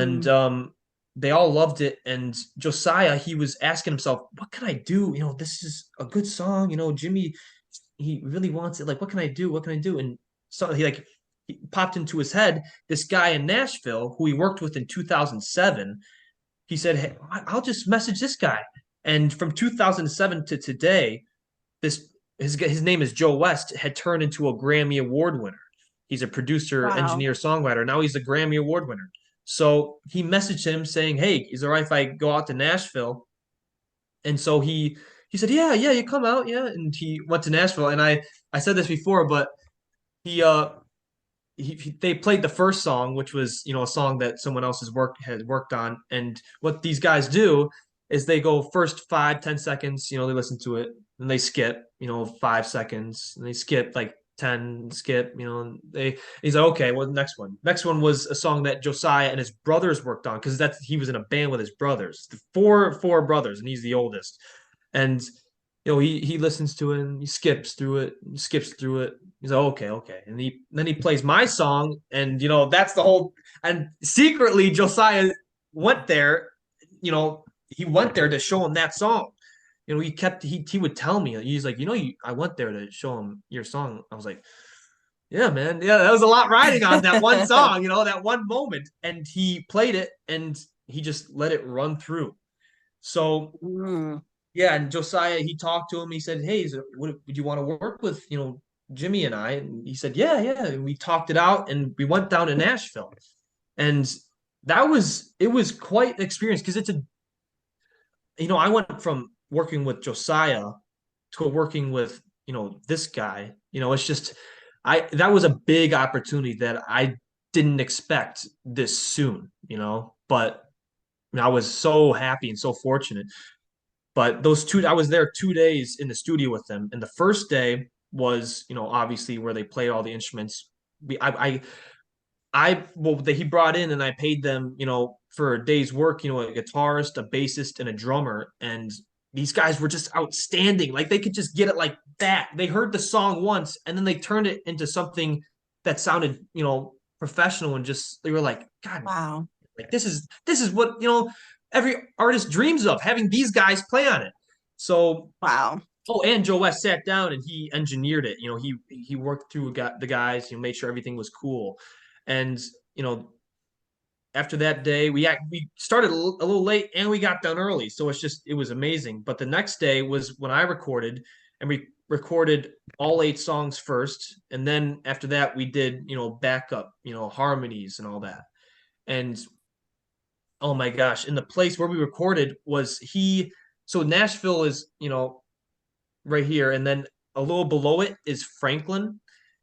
And Mm. they all loved it. And Josiah, he was asking himself, "What can I do? This is a good song. Jimmy, he really wants it. Like, what can I do? What can I do?" And so he popped into his head this guy in Nashville who he worked with in 2007. He said, "Hey, I'll just message this guy." And from 2007 to today, this his name is Joe West, had turned into a Grammy Award winner. He's a producer, Wow. engineer, songwriter. Now he's a Grammy Award winner. So he messaged him saying, "Hey, is it all right if I go out to Nashville?" And so he said, "Yeah, yeah, you come out, yeah." And he went to Nashville. And I said this before, but he they played the first song, which was a song that someone else has worked on. And what these guys do is they go first 5-10 seconds, they listen to it, and they skip 5 seconds, and they skip like 10, skip, and he's like, "Okay, well, next one was a song that Josiah and his brothers worked on because he was in a band with his brothers, the four brothers, and he's the oldest. And he listens to it, and he skips through it, and skips through it. He's like, "Okay, okay." And then he plays my song, and that's the whole. And secretly, Josiah went there. He went there to show him that song. He would tell me, he's like, I went there to show him your song. I was like, "Yeah, man, yeah, that was a lot riding on that one song, that one moment." And he played it, and he just let it run through. So Mm. yeah, and Josiah, he talked to him. He said, "Hey, would you want to work with, Jimmy and I?" And he said, "Yeah, yeah." And we talked it out, and we went down to Nashville. And it was quite an experience because I went from working with Josiah to working with, this guy. It's just, that was a big opportunity that I didn't expect this soon, but I was so happy and so fortunate. But I was there 2 days in the studio with them, and the first day was, obviously where they played all the instruments. He brought in, and I paid them, for a day's work, a guitarist, a bassist, and a drummer, and these guys were just outstanding. Like they could just get it like that. They heard the song once, and then they turned it into something that sounded, professional, and just they were like, "God, Wow. like this is what every artist dreams of, having these guys play on it. So Wow. oh, and Joe West sat down and he engineered it. He worked through the guys, made sure everything was cool. And after that day, we started a little late and we got done early. So it was amazing. But the next day was when I recorded, and we recorded all 8 songs first. And then after that, we did, backup, harmonies and all that. And oh my gosh, and the place where we recorded so Nashville is, right here. And then a little below it is Franklin.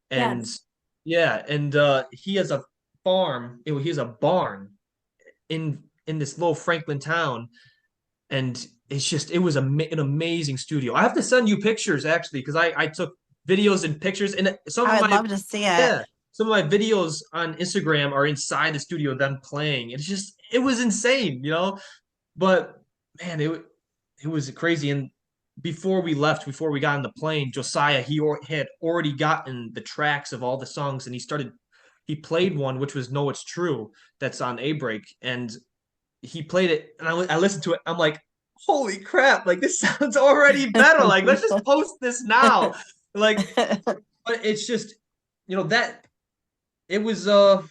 And Yes. yeah, and he has a farm. He has a barn in this little Franklin town, and it was an amazing studio. I have to send you pictures actually, because I took videos and pictures, and I'd love to see it. some of my videos on Instagram are inside the studio, them playing. It was insane, But man, it was crazy. And before we got on the plane, Josiah, he had already gotten the tracks of all the songs, and he played one, which was Know It's True, that's on ABREAK, and he played it, and I listened to it. I'm like, holy crap, like this sounds already better. Like, let's just post this now. Like, but it's just, that it was a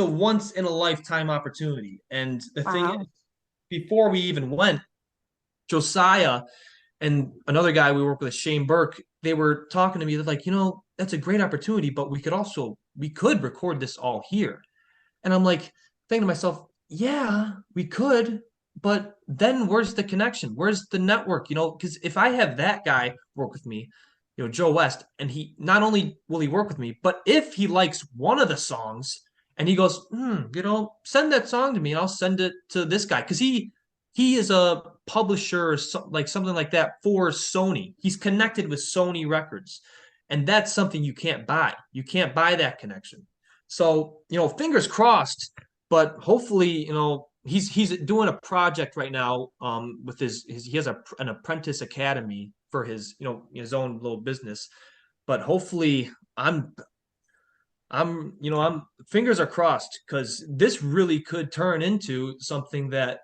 once in a lifetime opportunity. And the thing is, before we even went, Josiah and another guy we work with, Shane Burke, they were talking to me. They're like, that's a great opportunity, but we could record this all here. And I'm like thinking to myself, yeah, we could, but then where's the connection? Where's the network? Because if I have that guy work with me, Joe West, and he not only will he work with me, but if he likes one of the songs and he goes, send that song to me and I'll send it to this guy. Because he is a publisher, like something like that, for Sony. He's connected with Sony Records. And that's something you can't buy. You can't buy that connection. So, fingers crossed, but hopefully, he's doing a project right now with he has an apprentice academy for his own little business. But hopefully I'm fingers are crossed, because this really could turn into something that,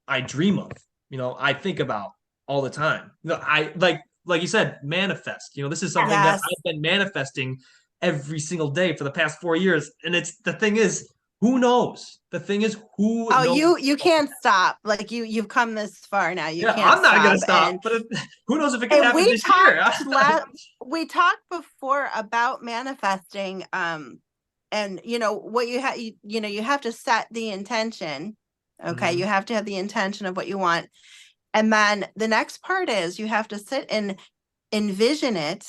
I dream of, I think about all the time. I like you said, manifest. This is something that I've been manifesting every single day for the past 4 years. And the thing is, who knows? The thing is, who knows? You can't stop. Like you've come this far now. You can't I'm not gonna stop. stop. But who knows if it can happen this year? We talked before about manifesting. And what you have, you have to set the intention. Okay. Mhm. You have to have the intention of what you want. And then the next part is you have to sit and envision it,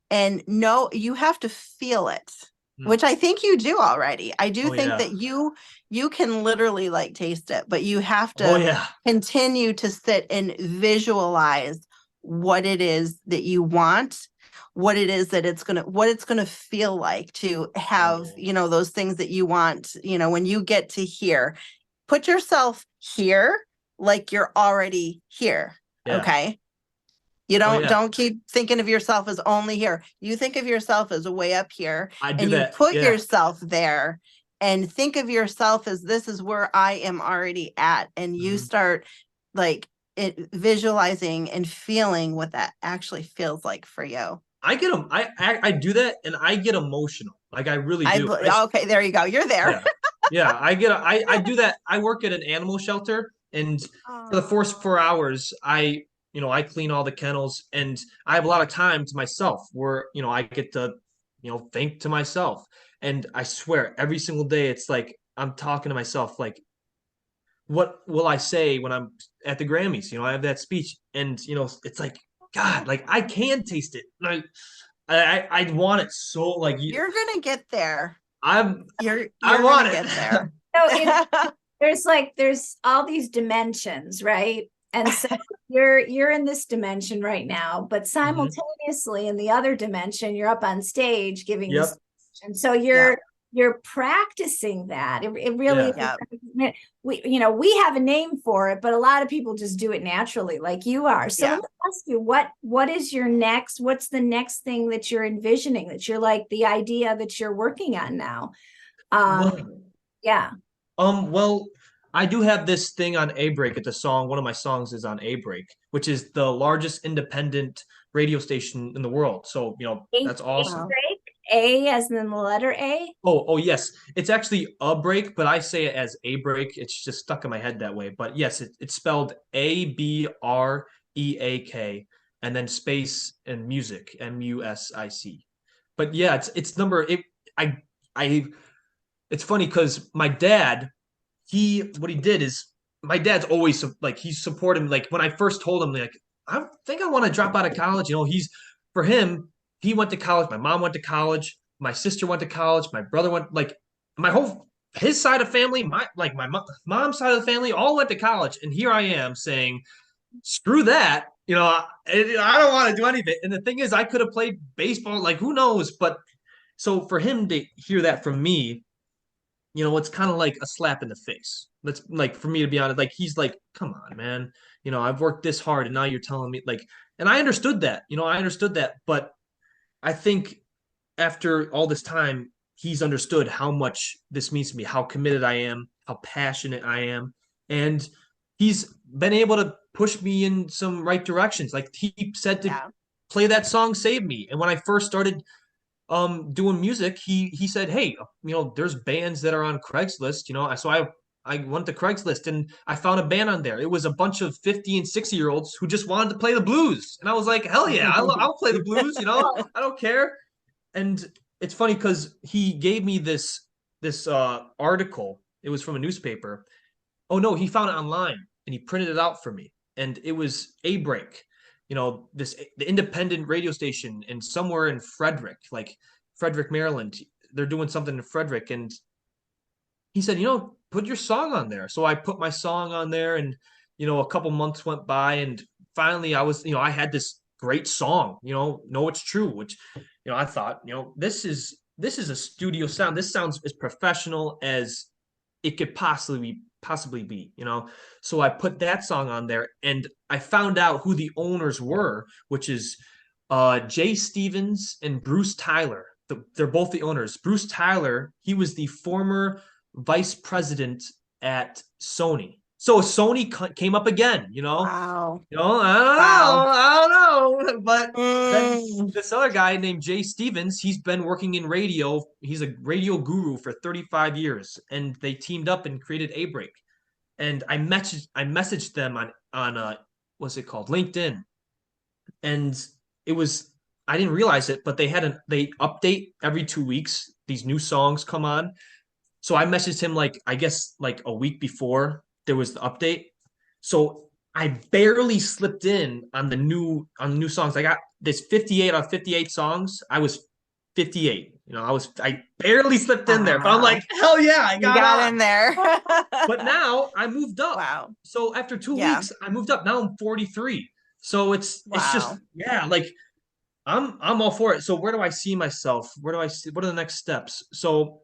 and you have to feel it, which I think you do already. I do think that you can literally like taste it, but you have to continue to sit and visualize what it is that you want, what it is that what it's going to feel like to have, those things that you want, when you get to here, put yourself here, like you're already here. Yeah. Okay. You don't keep thinking of yourself as only here. You think of yourself as way up here, and you put yourself there and think of yourself as this is where I am already at. And you start visualizing and feeling what that actually feels like for you. I do that, and I get emotional. Like I really do. Okay, there you go. You're there. Yeah, I do that. I work at an animal shelter, and for the first 4 hours, I clean all the kennels, and I have a lot of time to myself where, I get to, think to myself. And I swear every single day, it's like, I'm talking to myself, like, what will I say when I'm at the Grammys? I have that speech, and, it's like, God, like I can taste it. I want it so, like, you're going to get there. I want it. Get there. So there's all these dimensions, right? And so you're in this dimension right now, but simultaneously in the other dimension, you're up on stage giving this speech. And so you're practicing that. It really we have a name for it, but a lot of people just do it naturally, like you are. So let me ask you, what is what's the next thing that you're envisioning, that you're like the idea that you're working on now? Well, I do have this thing on ABREAK. It's a song. One of my songs is on ABREAK, which is the largest independent radio station in the world. So, A, that's awesome. Wow. break, A as in the letter A. Oh, yes. It's actually a break, but I say it as a break. It's just stuck in my head that way. But yes, it's spelled ABREAK and then space and music, MUSIC. But yeah, it's number it I it's funny because my dad, what he did is my dad's always like he's supporting like when I first told him like I think I want to drop out of college, he's for him, he went to college, my mom went to college, my sister went to college, my brother went like my whole his side of family, my mom's side of the family all went to college, and here I am saying screw that. I don't want to do anything. And the thing is, I could have played baseball, like who knows? But so for him to hear that from me, it's kind of like a slap in the face. That's like for me to be honest, like he's like, come on, man. I've worked this hard and now you're telling me like, and I understood that, but I think after all this time, he's understood how much this means to me, how committed I am, how passionate I am. And he's been able to push me in some right directions. Like he said to play that song, Save Me. And when I first started doing music, he said, hey, there's bands that are on Craigslist, so I went to Craigslist and I found a band on there. It was a bunch of 50 and 60-year-olds who just wanted to play the blues, and I was like, hell yeah, I'll play the blues. I don't care. And it's funny because he gave me this article. It was from a newspaper. Oh no, he found it online and he printed it out for me, and it was ABREAK, the independent radio station in somewhere in Frederick, Maryland. They're doing something in Frederick, and he said, put your song on there. So I put my song on there, and a couple months went by, and finally I was, I had this great song, Know It's True, which, I thought, this is a studio sound. This sounds as professional as it could possibly be, So I put that song on there, and I found out who the owners were, which is Jay Stevens and Bruce Tyler. They're both the owners. Bruce Tyler, he was the former vice president at Sony. So Sony came up again, Wow. I don't know. But then this other guy named Jay Stevens, he's been working in radio. He's a radio guru for 35 years, and they teamed up and created ABREAK. And I messaged them on what's it called, LinkedIn, and I didn't realize it, but they update every 2 weeks. These new songs come on. So I messaged him I guess a week before there was the update. So I barely slipped in on the new songs. I got this 58 out of 58 songs. I was 58. I barely slipped in there, but I'm like, hell yeah, I got in there. But now I moved up. Wow. So after 2 weeks, I moved up. Now I'm 43. So it's just I'm all for it. So where do I see myself? What are the next steps? So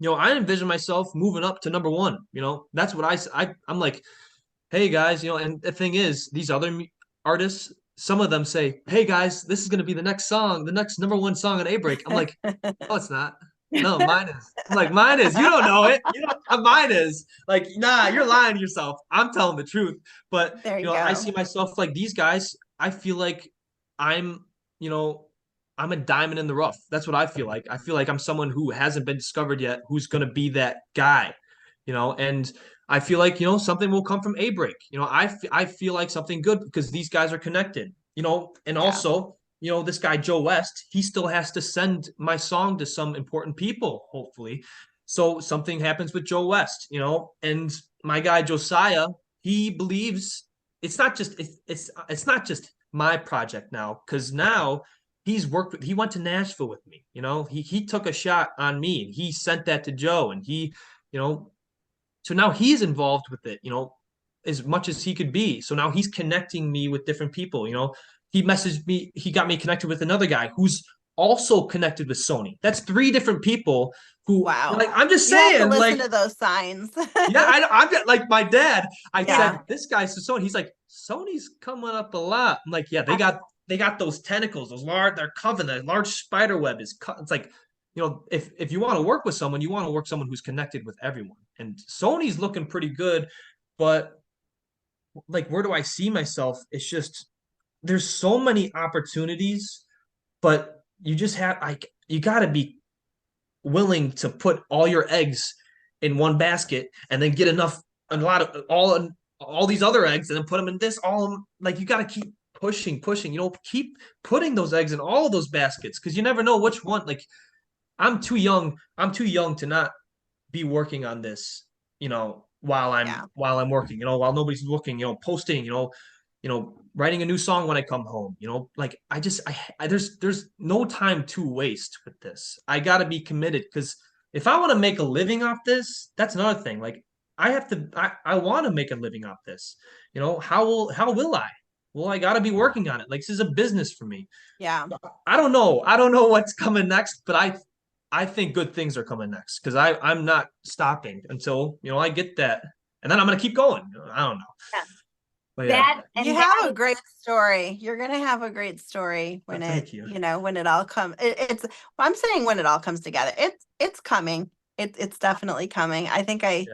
I envision myself moving up to number one. That's what I'm like, hey guys, and the thing is, these other artists, some of them say, hey guys, this is going to be the next number one song on ABREAK. I'm like, no, it's not. No, mine is. I'm like, mine is. You don't know it. Mine is. Like, nah, you're lying to yourself. I'm telling the truth. But there you go. I see myself like these guys. I feel like I'm a diamond in the rough. That's what I feel like. I feel like I'm someone who hasn't been discovered yet, who's going to be that guy, and I feel like, something will come from ABREAK. I feel like something good because these guys are connected, and also, this guy, Joe West, he still has to send my song to some important people, hopefully. So something happens with Joe West, and my guy, Josiah, he believes it's not just my project now, because now he went to Nashville with me, he took a shot on me and he sent that to Joe, and he, so now he's involved with it, as much as he could be. So now he's connecting me with different people, he messaged me, he got me connected with another guy who's also connected with Sony. That's 3 different people who, wow. I'm just saying, you have to listen to those signs. I'm like my dad. I said, this guy's to Sony. He's like, Sony's coming up a lot. I'm like, yeah, they got those tentacles, those large, they're covering the large spider web is cut. It's like, if you want to work with someone, you want to work someone who's connected with everyone. And Sony's looking pretty good, but like, where do I see myself? It's just there's so many opportunities, but you just have like you got to be willing to put all your eggs in one basket and then get a lot of all these other eggs and then put them in this all like you got to keep pushing, keep putting those eggs in all of those baskets because you never know which one. Like I'm too young to not be working on this, while I'm working, while nobody's looking, posting, writing a new song when I come home, like there's no time to waste with this. I got to be committed because if I want to make a living off this, that's another thing. Like I want to make a living off this. How will I? Well, I got to be working on it. Like this is a business for me. Yeah. I don't know. I don't know what's coming next, but I think good things are coming next because I'm not stopping until I get that, and then I'm gonna keep going. I don't know. Yeah. But yeah, You have a great story. You're gonna have a great story when thank you. when it all comes. I'm saying when it all comes together. It's coming. It's definitely coming. I think I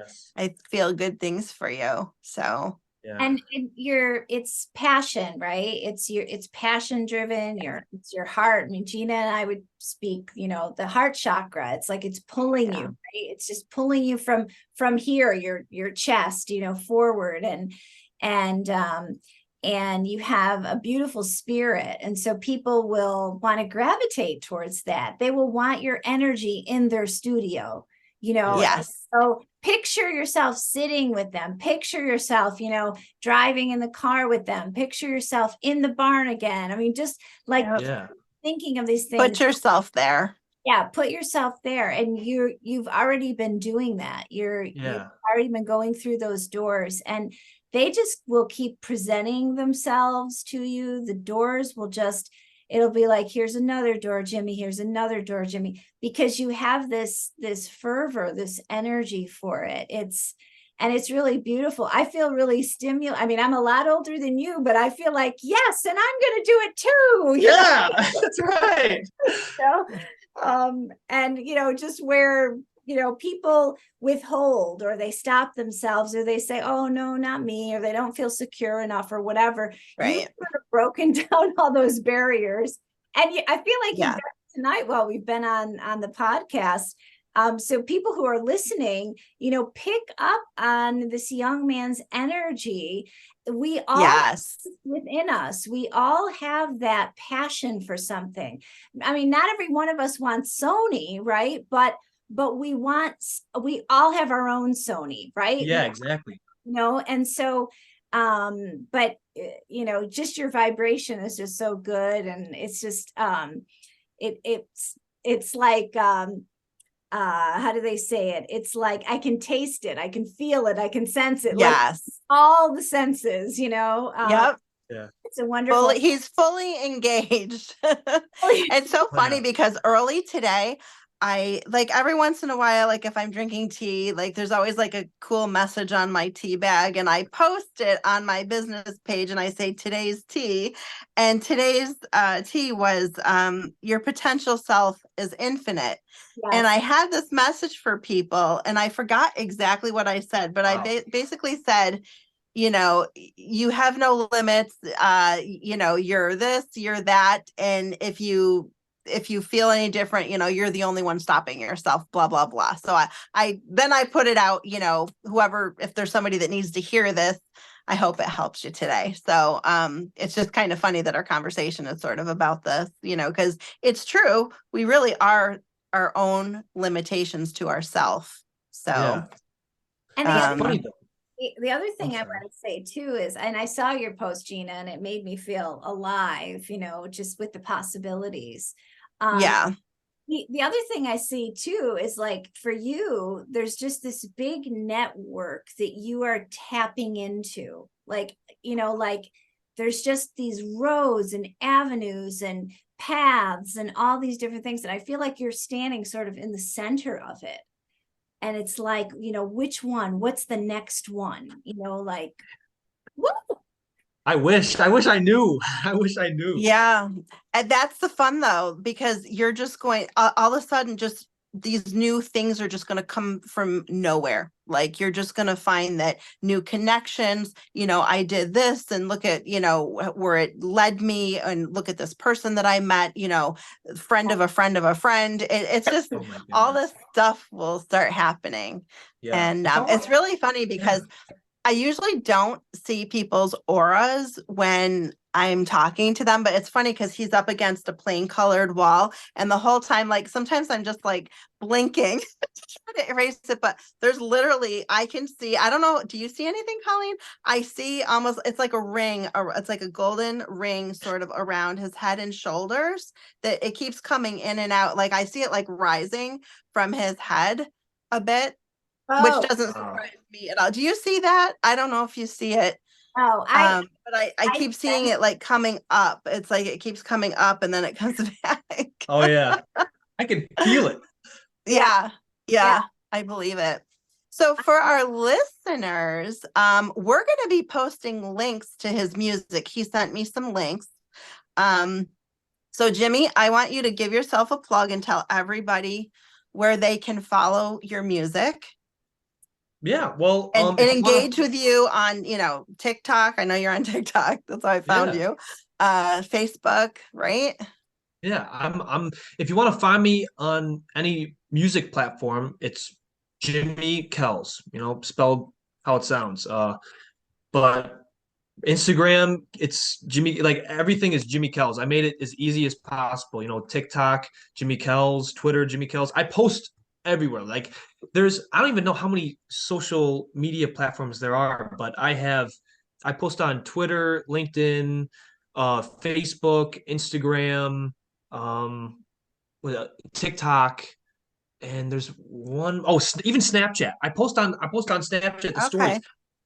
feel good things for you. So yeah. And it's passion, right? It's passion driven. It's your heart. I mean, Gina and I would speak, the heart chakra. It's like it's pulling you, right? It's just pulling you from here, your chest, forward, and you have a beautiful spirit. And so people will want to gravitate towards that. They will want your energy in their studio, Yes. So picture yourself sitting with them. Picture yourself, driving in the car with them. Picture yourself in the barn again. I mean, just like thinking of these things. Put yourself there. Yeah, put yourself there. And you've already been doing that. You've already been going through those doors, and they just will keep presenting themselves to you. The doors will it'll be like, here's another door, Jimmy. Here's another door, Jimmy, because you have this fervor, this energy for it. It's really beautiful. I feel really stimulated. I mean, I'm a lot older than you, but I feel like, yes, and I'm going to do it too. Yeah, that's right. And just where, people withhold, or they stop themselves, or they say, oh, no, not me, or they don't feel secure enough, or whatever. Right. You've sort of broken down all those barriers. And I feel like you've done it tonight while we've been on the podcast. So people who are listening, pick up on this young man's energy. We all within us, we all have that passion for something. I mean, not every one of us wants Sony, right? But we all have our own Sony, right? Yeah, exactly. And so, but just your vibration is just so good. And it's just, it's like, how do they say it? It's like, I can taste it. I can feel it. I can sense it. Yes. Like all the senses, Yep. Yeah. It's a wonderful. He's fully engaged. It's so funny because early today, I like every once in a while, like if I'm drinking tea, like there's always like a cool message on my tea bag, and I post it on my business page and I say today's tea, and today's tea was your potential self is infinite. Yes. And I had this message for people and I forgot exactly what I said, but I basically said, you have no limits, you're this, you're that, and if you feel any different, you're the only one stopping yourself, blah, blah, blah. So I put it out, whoever, if there's somebody that needs to hear this, I hope it helps you today. So it's just kind of funny that our conversation is sort of about this, because it's true. We really are our own limitations to ourselves. So, and the other thing I want to say too is, and I saw your post, Gina, and it made me feel alive, just with the possibilities. The other thing I see too is like for you, there's just this big network that you are tapping into. Like, like there's just these roads and avenues and paths and all these different things. And I feel like you're standing sort of in the center of it. And it's like, which one? What's the next one? Like, woo! I wish I knew. I wish I knew. Yeah. And that's the fun though, because you're just going all of a sudden, just these new things are just going to come from nowhere. Like you're just going to find that new connections, I did this and look at, where it led me, and look at this person that I met, friend of a friend of a friend. It's just Oh my all goodness. this stuff will start happening. Yeah. And It's it's all, really funny yeah. because I usually don't see people's auras when I'm talking to them, but it's funny because he's up against a plain colored wall, and the whole time, like sometimes I'm just like blinking trying to erase it, but there's literally, I can see, I don't know, do you see anything, Colleen? I see almost, it's like a ring, or it's like a golden ring sort of around his head and shoulders, that it keeps coming in and out. Like I see it like rising from his head a bit, which Oh, doesn't Wow. surprise me at all. Do you see that? I don't know if you see it. oh, I, But I I keep seeing sense, it like coming up. It's like it keeps coming up and then it comes back. Oh yeah. I can feel it. Yeah, yeah. yeah, I believe it. So for our listeners, we're going to be posting links to his music. He sent me some links. So Jimmy, I want you to give yourself a plug and tell everybody where they can follow your music. Yeah. Well, And if you wanna, engage with you on, TikTok. I know you're on TikTok. That's how I found yeah. you. Facebook, right? Yeah, I'm if you want to find me on any music platform, it's Jimmy Kells, spelled how it sounds. But Instagram, it's Jimmy, like everything is Jimmy Kells. I made it as easy as possible. TikTok, Jimmy Kells, Twitter, Jimmy Kells. I post everywhere. Like I don't even know how many social media platforms there are, but I post on Twitter, LinkedIn, Facebook, Instagram, um, TikTok, and there's one, oh, even Snapchat. I post on Snapchat the stories, Okay.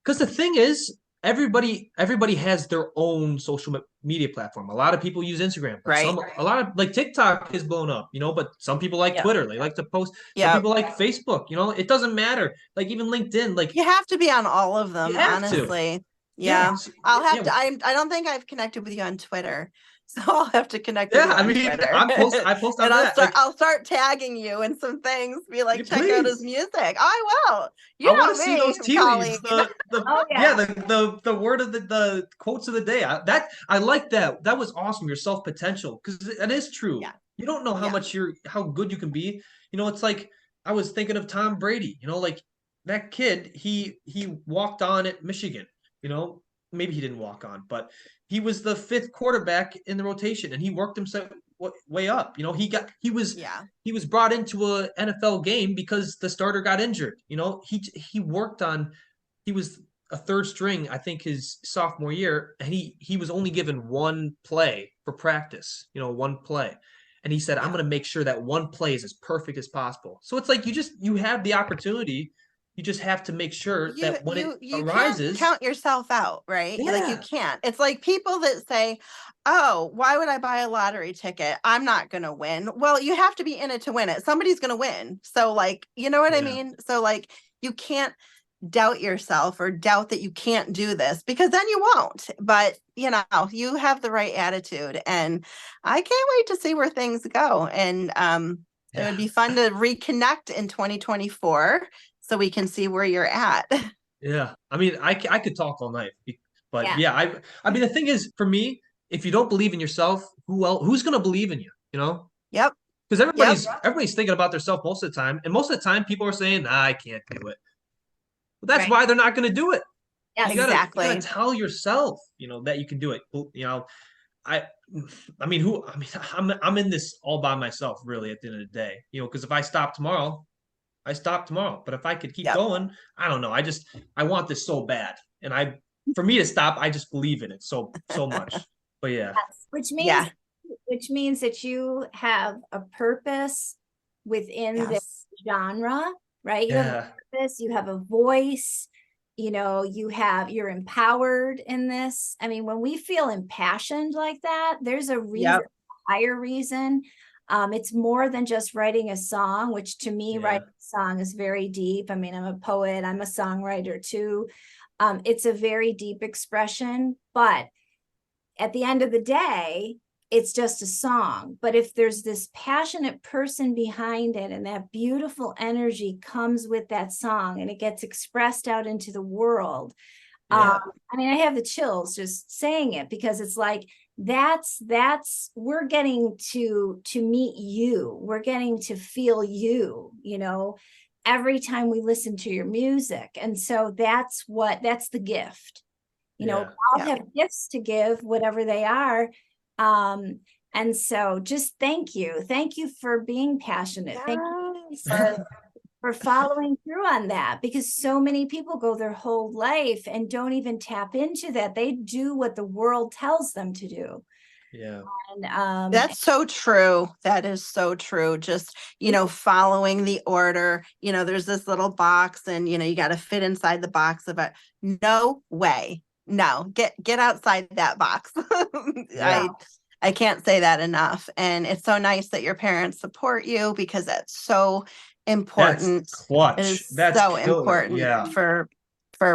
because the thing is, everybody has their own social media platform. A lot of people use Instagram, but Right. a lot of, like, TikTok is blown up, but some people like Yep. Twitter. They like to post. Some Yep. people like Facebook. It doesn't matter. Like even LinkedIn, like You have to be on all of you them, have to. honestly. Yeah. Yeah. I'll have Yeah. to, I don't think I've connected with you on Twitter. So I'll have to connect with Yeah. you I on mean, Twitter. I post And on that. Like, I'll start tagging you in some things, be like, yeah, check out his please. music. I will. I You want know to see me, those tea leaves. Colleen. The Oh yeah, yeah. the word of the quotes of the day. I like that. That was awesome. Your self potential, because that is true. Yeah. You don't know Yeah. how good you can be. It's like I was thinking of Tom Brady. Like that kid. He walked on at Michigan. Maybe he didn't walk on, but he was the fifth quarterback in the rotation, and he worked himself way up. Yeah. He was brought into a NFL game because the starter got injured. He worked on. He was a third string, I think, his sophomore year, and he was only given one play for practice. One play, and he said, "I'm Yeah. going to make sure that one play is as perfect as possible." So it's like you have the opportunity. You just have to make sure you that when it you can't arises, count yourself out, right? Like you yeah, can't. It's like people that say, oh, why would I buy a lottery ticket? I'm not gonna win. Well, you have to be in it to win it. Somebody's gonna win. So like, you know what I yeah, mean? So like you can't doubt yourself or doubt that you can't do this, because then you won't. But you have the right attitude, and I can't wait to see where things go. And it yeah. would be fun to reconnect in 2024 so we can see where you're at. Yeah, I mean, I could talk all night, but Yeah. yeah, I mean, the thing is, for me, if you don't believe in yourself, who's gonna believe in you? Yep. Because Yep. everybody's thinking about themselves most of the time, and most of the time, people are saying, "Nah, I can't do it." But that's Right. why they're not gonna do it. Yes. You gotta Exactly. tell yourself, that you can do it. I I mean, I'm in this all by myself, really, at the end of the day. Because if I stop tomorrow, I stop tomorrow. But if I could keep Yep. going, I don't know. I want this so bad. And for me to stop, I just believe in it so much. But yeah. Yes. Yeah. Which means that you have a purpose within this Yes. genre, right? You have a Yeah. purpose, you have a voice, you're empowered in this. I mean, when we feel impassioned like that, there's a reason, Yep. higher reason. It's more than just writing a song, which to me, Yeah. writing a song is very deep. I mean, I'm a poet, I'm a songwriter too. It's a very deep expression, but at the end of the day, it's just a song. But if there's this passionate person behind it and that beautiful energy comes with that song and it gets expressed out into the world, Yeah. I mean, I have the chills just saying it, because it's like, that's we're getting to meet you. We're getting to feel you, every time we listen to your music. And so that's the gift. We all have gifts to give, whatever they are. And so just thank you for being passionate. Thank you for following through on that, because so many people go their whole life and don't even tap into that. They do what the world tells them to do. Yeah. And that's so true. That is so true. Just, following the order, there's this little box and, you got to fit inside the box of it. No way. No, get outside that box. Yeah. I can't say that enough. And it's so nice that your parents support you, because that's so important. That's clutch. It is That's so killer. important Yeah. for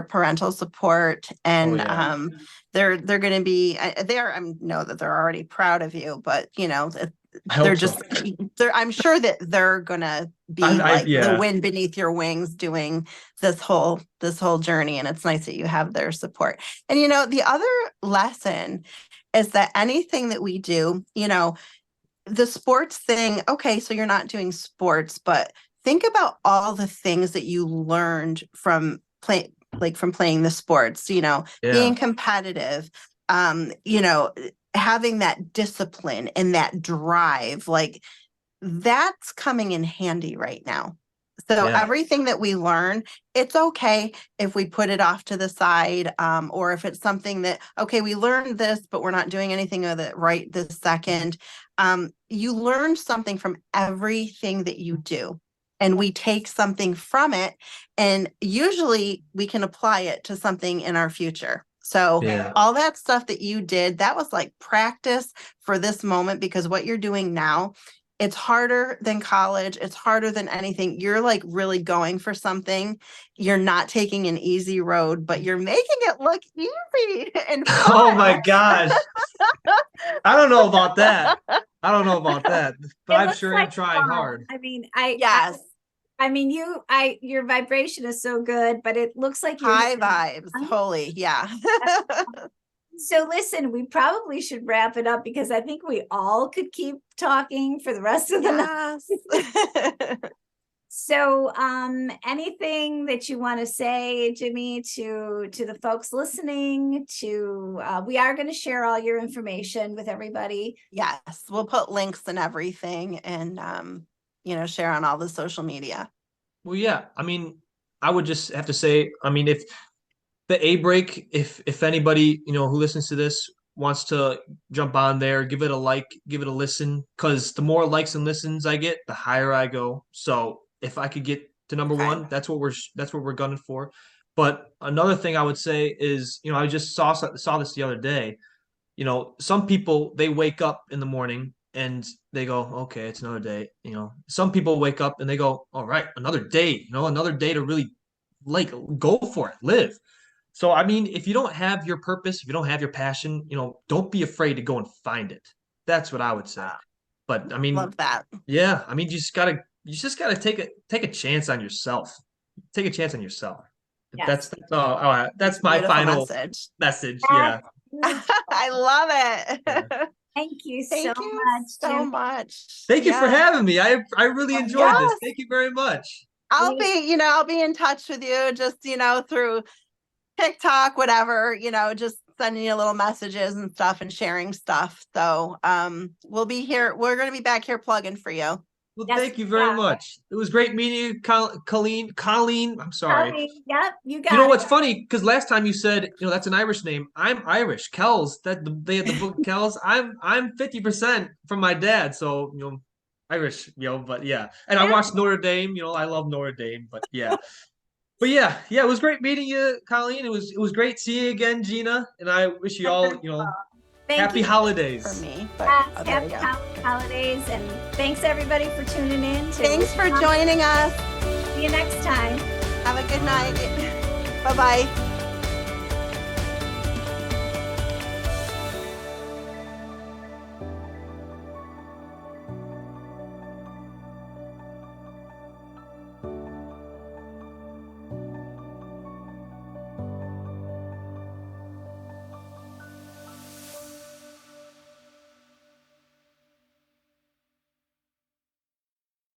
parental support. And yeah. they're going to be, I know that they're already proud of you, but I hope they're so. just, I'm sure that they're going to be the wind beneath your wings doing this whole journey. And it's nice that you have their support. And, the other lesson is that anything that we do, the sports thing, okay, so you're not doing sports, but think about all the things that you learned from playing the sports, being competitive, having that discipline and that drive, like that's coming in handy right now. So everything that we learn, it's okay if we put it off to the side, or if it's something that, okay, we learned this, but we're not doing anything with it right this second. You learn something from everything that you do, and we take something from it, and usually we can apply it to something in our future. So all that stuff that you did, that was like practice for this moment, because what you're doing now, it's harder than college. It's harder than anything. You're like really going for something. You're not taking an easy road, but you're making it look easy and fun. Oh my gosh. I don't know about that. But I'm sure you're trying hard. I mean, your vibration is so good, but it looks like you're high vibes. Holy, yeah. So listen, we probably should wrap it up, because I think we all could keep talking for the rest of the night. So anything that you want to say, Jimmy, to the folks listening, we are going to share all your information with everybody. Yes, we'll put links and everything, and share on all the social media. Well, yeah, I mean, I would just have to say, I mean, if the ABREAK, if anybody, who listens to this wants to jump on there, give it a like, give it a listen, because the more likes and listens I get, the higher I go. So if I could get to number one, that's what we're gunning for. But another thing I would say is, I just saw this the other day. Some people, they wake up in the morning and they go, okay, it's another day. Some people wake up and they go, all right, another day, another day to really like go for it, live. So, I mean, if you don't have your purpose, if you don't have your passion, don't be afraid to go and find it. That's what I would say. But I mean, love that. Yeah. I mean, you just gotta take a chance on yourself. Take a chance on yourself. Yes. That's my final message. Yeah. I love it. Yeah. Thank you so much. Thank you for having me. I really enjoyed this. Thank you very much. I'll be in touch with you, just, through TikTok, whatever, just sending you little messages and stuff and sharing stuff. So we'll be here. We're going to be back here plugging for you. Well, thank you very much. It was great meeting you, Colleen. I'm sorry. Colleen, yep, you got it. You know what's funny? Because last time you said, that's an Irish name. I'm Irish. Kells. They had the book Kells. I'm 50% from my dad. So, Irish, but yeah. And I watched Notre Dame. I love Notre Dame. But yeah. But yeah, it was great meeting you, Colleen. It was great seeing you again, Gina. And I wish you all, happy holidays. For me. Happy holidays, and thanks everybody for tuning in. Thanks for joining us. See you next time. Have a good night. Bye-bye.